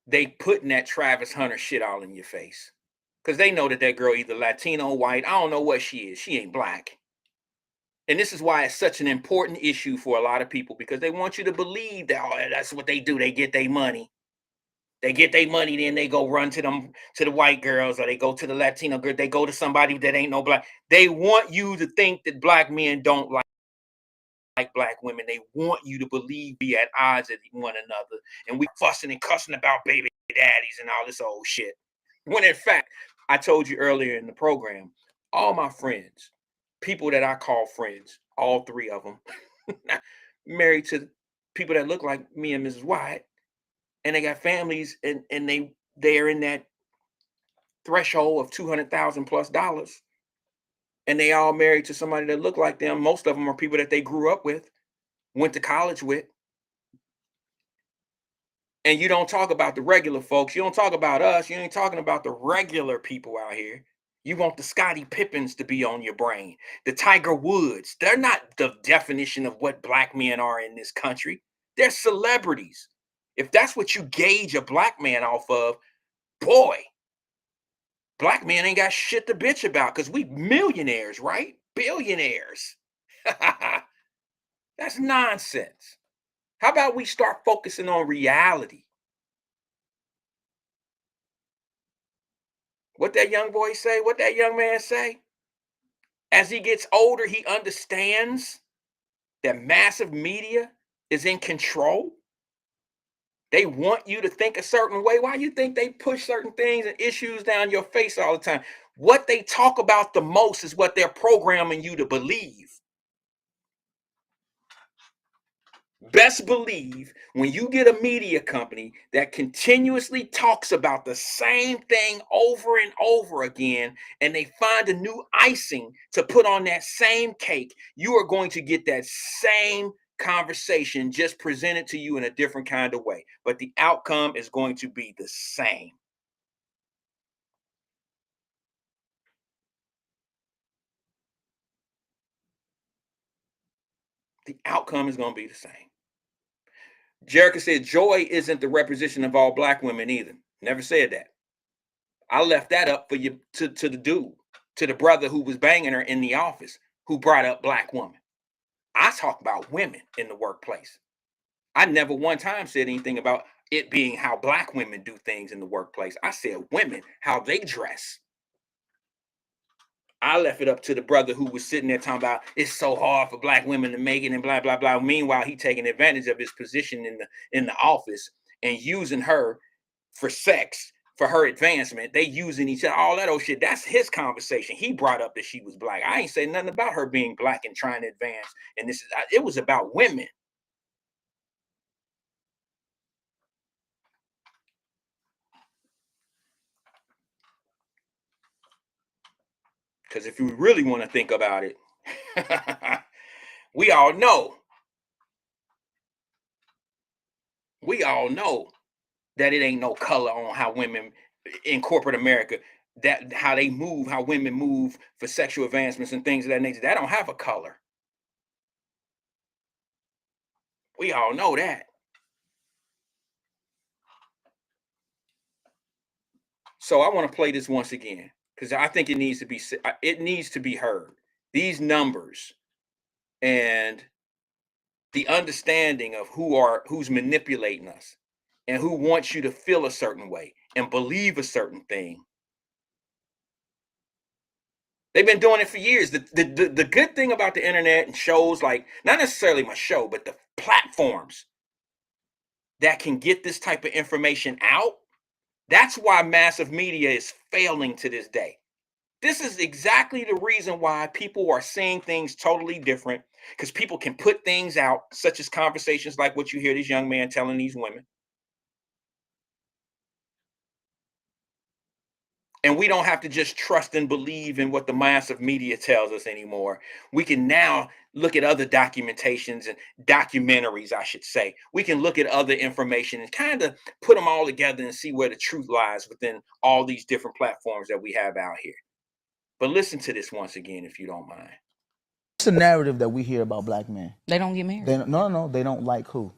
they putting that Travis Hunter shit all in your face. Because they know that that girl either Latino or white. I don't know what she is. She ain't black. And this is why it's such an important issue for a lot of people, because they want you to believe that that's what they do. They get their money. They get their money, then they go run to the white girls, or they go to the Latino girl. They go to somebody that ain't no black. They want you to think that black men don't like black women. They want you to believe be at odds with one another, and we fussing and cussing about baby daddies and all this old shit. When in fact, I told you earlier in the program, all my friends, people that I call friends, all three of them, married to people that look like me and Mrs. Wyatt, and they got families, and they're in that threshold of $200,000+, and they all married to somebody that look like them. Most of them are people that they grew up with, went to college with. And you don't talk about the regular folks. You don't talk about us. You ain't talking about the regular people out here. You want the Scottie Pippins to be on your brain, the Tiger Woods. They're not the definition of what black men are in this country. They're celebrities. If that's what you gauge a black man off of, boy, black men ain't got shit to bitch about, because we millionaires, right? Billionaires. That's nonsense. How about we start focusing on reality? What that young boy say? What that young man say? As he gets older, he understands that massive media is in control. They want you to think a certain way. Why you think they push certain things and issues down your face all the time? What they talk about the most is what they're programming you to believe. Best believe when you get a media company that continuously talks about the same thing over and over again, and they find a new icing to put on that same cake, you are going to get that same conversation just presented to you in a different kind of way. But the outcome is going to be the same. The outcome is going to be the same. Jerica said joy isn't the representation of all black women either. Never said that. I left that up for you to the dude, to the brother who was banging her in the office, who brought up black woman. I talk about women in the workplace. I never one time said anything about it being how black women do things in the workplace. I said women, how they dress. I left it up to the brother who was sitting there talking about it's so hard for black women to make it and blah, blah, blah. Meanwhile, he taking advantage of his position in the office and using her for sex, for her advancement. They using each other, all that old shit. That's his conversation. He brought up that she was black. I ain't saying nothing about her being black and trying to advance. And it was about women. Because if you really want to think about it, we all know that it ain't no color on how women in corporate America, that how they move, how women move for sexual advancements and things of that nature. That don't have a color. We all know that. So I want to play this once again, because I think it needs to be heard. These numbers and the understanding of who's manipulating us and who wants you to feel a certain way and believe a certain thing. They've been doing it for years. The good thing about the internet and shows like, not necessarily my show, but the platforms that can get this type of information out, that's why massive media is failing to this day. This is exactly the reason why people are seeing things totally different, because people can put things out, such as conversations like what you hear this young man telling these women. And we don't have to just trust and believe in what the massive media tells us anymore. We can now look at other documentations and documentaries, I should say. We can look at other information and kind of put them all together and see where the truth lies within all these different platforms that we have out here. But listen to this once again, if you don't mind. It's a narrative that we hear about black men. They don't get married. No, they don't like who?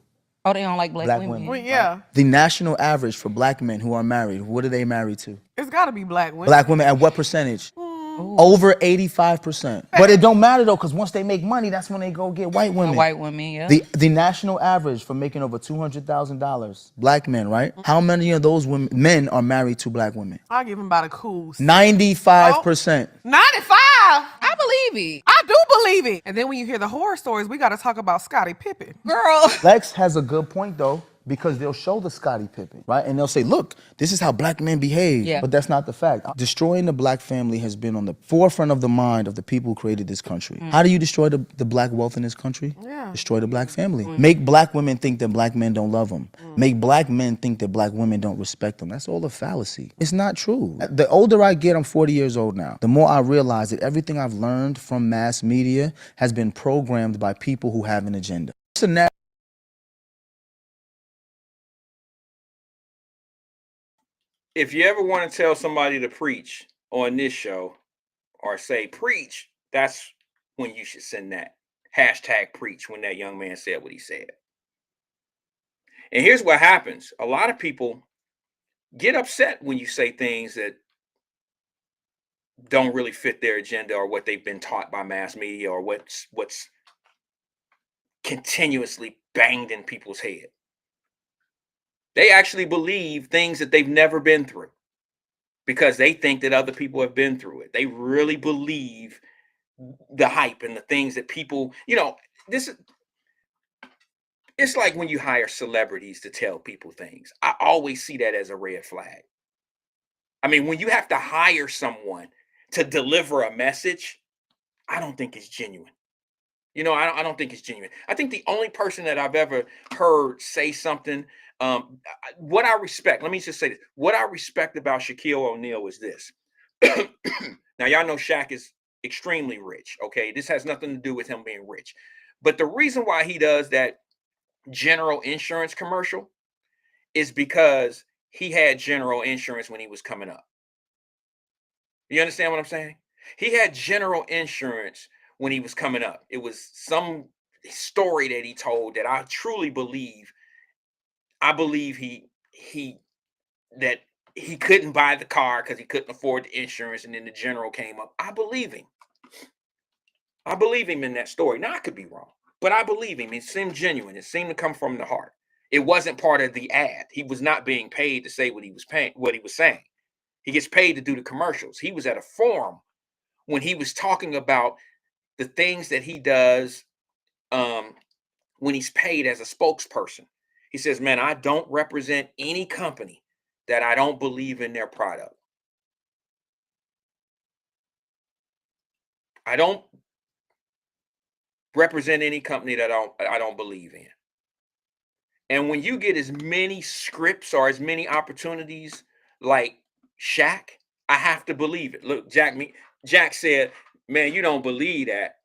Oh, they don't like black women. Well, yeah, The national average for black men who are married, what are they married to? it's got to be black women. Black women at what percentage? Ooh. Over 85%. But it don't matter though, because once they make money, that's when they go get white women. White women, yeah. The national average for making over $200,000, black men, right? How many of those men are married to black women? I'll give him about a cool 95%. 95. I believe it. I do believe it. And then when you hear the horror stories, we got to talk about Scottie Pippen. Girl. Lex has a good point though, because they'll show the Scottie Pippen, right? And they'll say, look, this is how black men behave. Yeah. But that's not the fact. Destroying the black family has been on the forefront of the mind of the people who created this country. How do you destroy the black wealth in this country? Yeah. Destroy the black family. Make black women think that black men don't love them. Make black men think that black women don't respect them. That's all a fallacy. It's not true. The older I get, I'm 40 years old now, the more I realize that everything I've learned from mass media has been programmed by people who have an agenda. It's a narrative. If you ever want to tell somebody to preach on this show or say preach, that's when you should send that hashtag preach when that young man said what he said. And here's what happens. A lot of people get upset when you say things that don't really fit their agenda or what they've been taught by mass media or what's continuously banged in people's head. They actually believe things that they've never been through because they think that other people have been through it. They really believe the hype and the things that people, it's like when you hire celebrities to tell people things. I always see that as a red flag. I mean, when you have to hire someone to deliver a message, I don't think it's genuine. I don't think it's genuine. I think the only person that I've ever heard say something, what I respect, let me just say this. What I respect about Shaquille O'Neal is this. Now, y'all know Shaq is extremely rich, okay? This has nothing to do with him being rich. But the reason why he does that General Insurance commercial is because he had General Insurance when he was coming up. You understand what I'm saying? He had General Insurance when he was coming up. It was some story that he told that I truly believe. I believe he couldn't buy the car because he couldn't afford the insurance, and then the General came up. I believe him. I believe him in that story. Now I could be wrong, but I believe him. It seemed genuine. It seemed to come from the heart. It wasn't part of the ad. He was not being paid to say what he was saying. He gets paid to do the commercials. He was at a forum when he was talking about the things that he does when he's paid as a spokesperson. He says, man, I don't represent any company that I don't believe in their product. I don't represent any company that I don't believe in. And when you get as many scripts or as many opportunities like Shaq, I have to believe it. Look, Jack said, man, you don't believe that.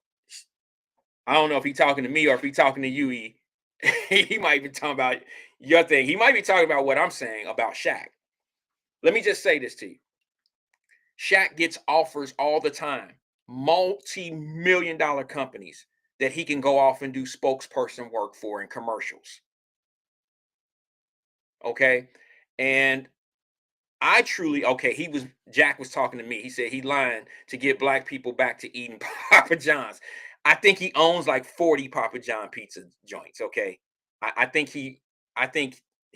I don't know if he's talking to me or if he's talking to you. He might be talking about your thing. He might be talking about what I'm saying about Shaq. Let me just say this to you. Shaq gets offers all the time, multi-million-dollar companies that he can go off and do spokesperson work for in commercials. Okay. And Jack was talking to me. He said he lying to get black people back to eating Papa John's. I think he owns like 40 Papa John pizza joints. Okay. I think he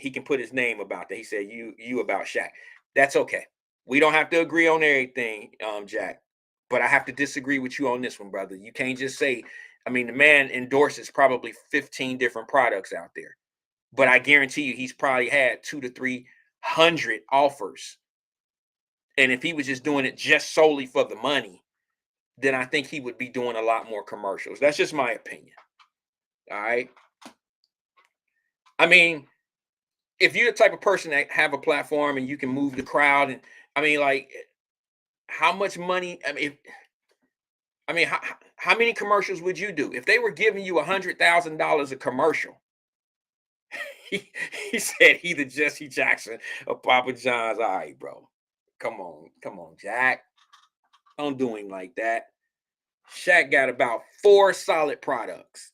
can put his name about that. He said, you about Shaq. That's okay. We don't have to agree on everything, Jack, but I have to disagree with you on this one, brother. You can't just say, I mean, the man endorses probably 15 different products out there, but I guarantee you he's probably had 200 to 300 offers. And if he was just doing it just solely for the money, then I think he would be doing a lot more commercials. That's just my opinion. All right. I mean, if you're the type of person that have a platform and you can move the crowd, and I mean, like, how much money? How many commercials would you do if they were giving you $100,000 a commercial? He said he the Jesse Jackson of Papa John's. All right, bro. Come on, Jack. Don't do him like that. Shaq got about 4 solid products.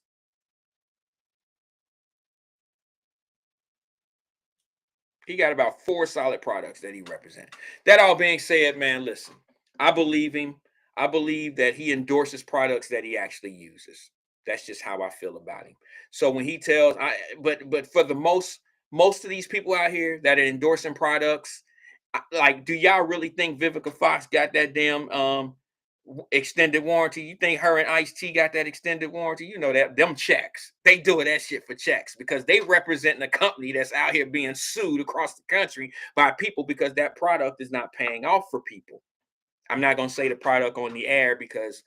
He got about 4 solid products that he represents. That all being said, man, listen, I believe him. I believe that he endorses products that he actually uses. That's just how I feel about him. So when he tells, but for the most of these people out here that are endorsing products, like, do y'all really think Vivica Fox got that damn extended warranty? You think her and Ice-T got that extended warranty? You know that them checks. They doing that shit for checks because they representing a company that's out here being sued across the country by people because that product is not paying off for people. I'm not gonna say the product on the air because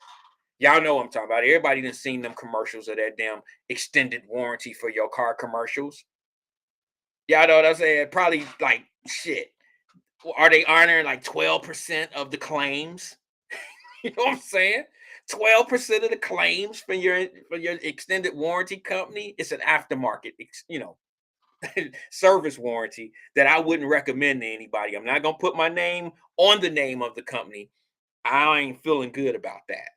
y'all know what I'm talking about. Everybody done seen them commercials of that damn extended warranty for your car commercials. Y'all know what I'm saying? Probably like shit. Are they honoring like 12% of the claims? You know what I'm saying? 12% of the claims for your extended warranty company, it's an aftermarket, service warranty that I wouldn't recommend to anybody. I'm not gonna put my name on the name of the company. I ain't feeling good about that.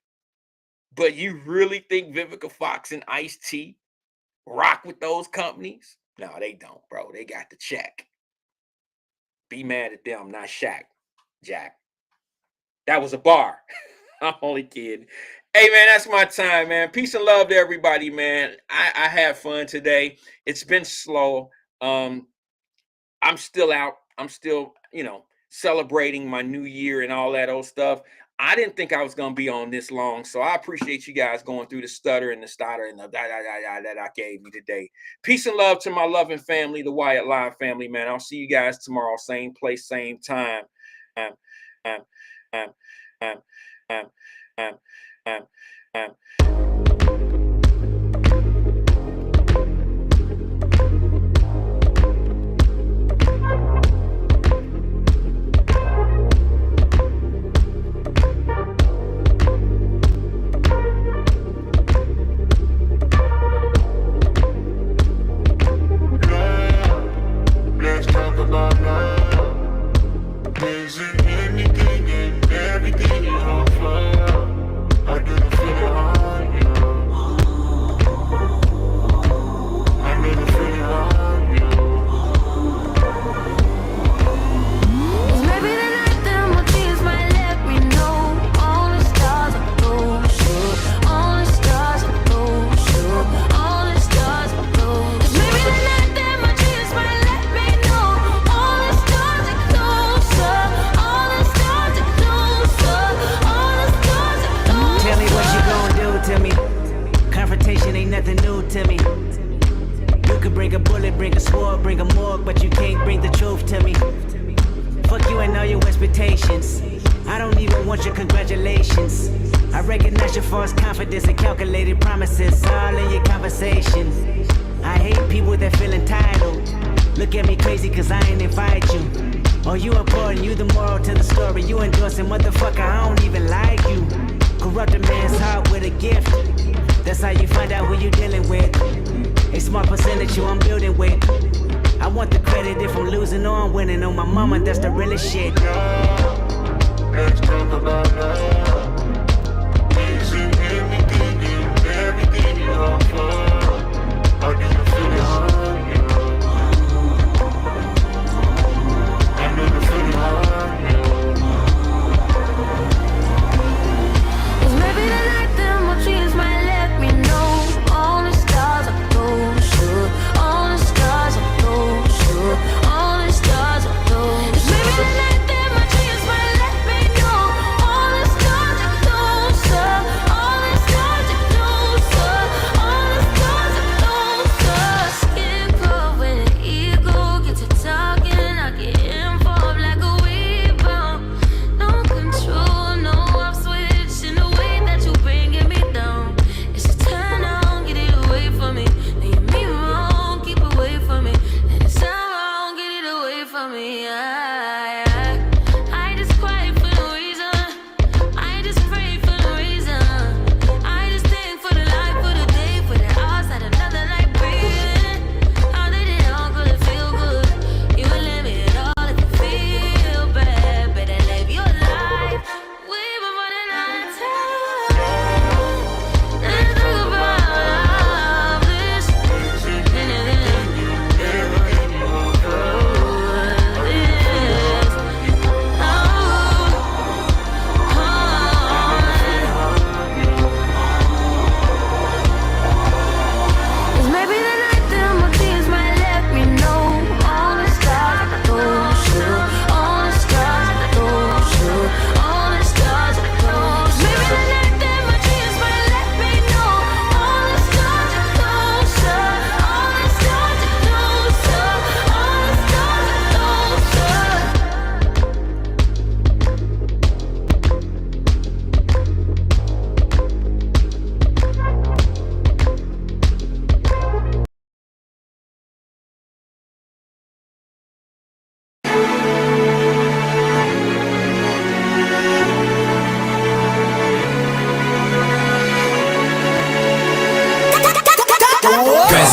But you really think Vivica Fox and Ice-T rock with those companies? No, they don't, bro. They got the check. Be mad at them, not Shaq, Jack. That was a bar. I'm only kidding. Hey, man, that's my time, man. Peace and love to everybody, man. I had fun today. It's been slow. I'm still out. I'm still, celebrating my new year and all that old stuff. I didn't think I was going to be on this long, so I appreciate you guys going through the stutter and the stutter and the that I gave you today. Peace and love to my loving family, the Wyatt Live family, man. I'll see you guys tomorrow, same place, same time. Let's talk about love. Is it anything and everything you offer? I didn't feel it on you. I didn't feel it on you. Maybe the night that my tears might let me know all the stars are close, all the stars are close, all the stars are close. Maybe the night that my tears might let me know all the stars are closer, all the stars are closer, all the stars are closer. Tell me what you gonna do to me. Confrontation ain't nothing new to me. You could bring a bullet, bring a sword, bring a morgue, but you can't bring the truth to me. Fuck you and all your expectations. I don't even want your congratulations. I recognize your false confidence and calculated promises all in your conversation. I hate people that feel entitled. Look at me crazy cause I ain't invite you. Oh, you important, you the moral to the story. You endorsing, motherfucker, I don't even like you. Corrupt a man's heart with a gift. That's how you find out who you dealing with. A smart percentage you I'm building with. I want the credit if I'm losing or I'm winning. On my mama, that's the realest shit. Let's talk about love. Is it anything and everything you offer? I didn't feel it on you. I didn't feel it on you. Maybe the night that my tears might let me know all the stars are closer, all the stars are closer, all the stars are closer. Maybe the night that my tears might let me know all the stars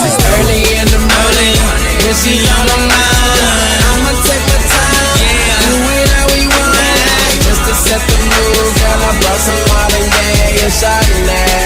It's early in the morning, when she's all alone. I'ma take my time, do it how we want. Just to set the mood, girl, I brought some modern day and Chardonnay.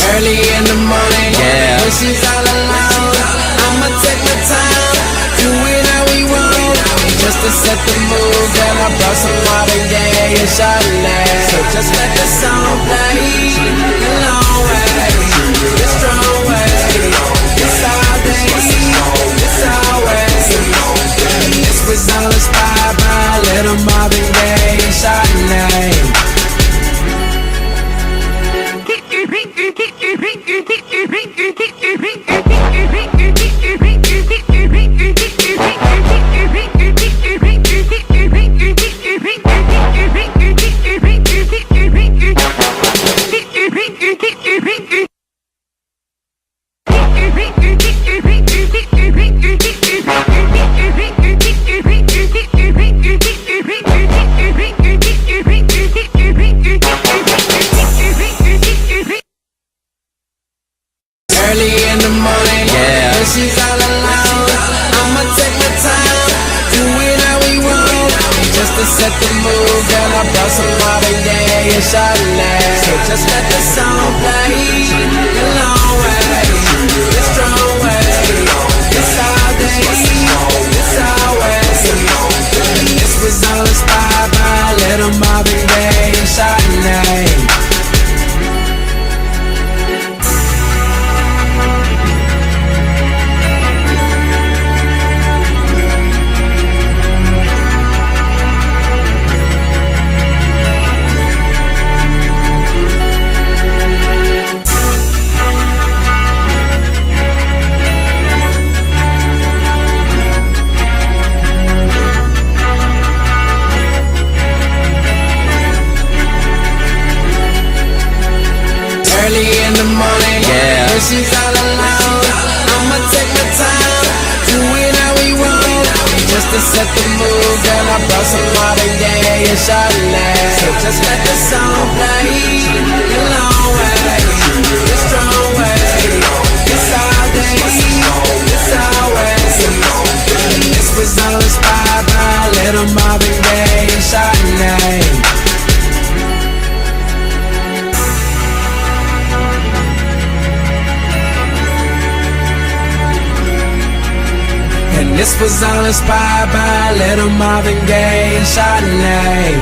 Early in the morning, when she's all alone, I'ma take my time, do it how we want. Just to set the mood, girl, I brought some modern day and Chardonnay. So just let the song play, the long way, the strong way. It's all day, it's always. This was all inspired by a little Marvin Gaye and Chardonnay. Early in the morning, when she's all alone, I'ma take my time, do it how we want. Just to set the mood, girl, I brought some modern day and Chardonnay. So just let the song play, the long way, the strong way. It's all day, it's always. This was all inspired by a little Marvin Gaye and Chardonnay. Early in the morning, when she's all alone, I'ma take my time, do it how we want. Just to set the mood, girl, I brought some modern day and Chardonnay. So just let the song play, the long way, the strong way. It's all day, it's always. This was all inspired by a little Marvin Gaye and Chardonnay. And this was all inspired by a little Marvin Gaye and Chardonnay.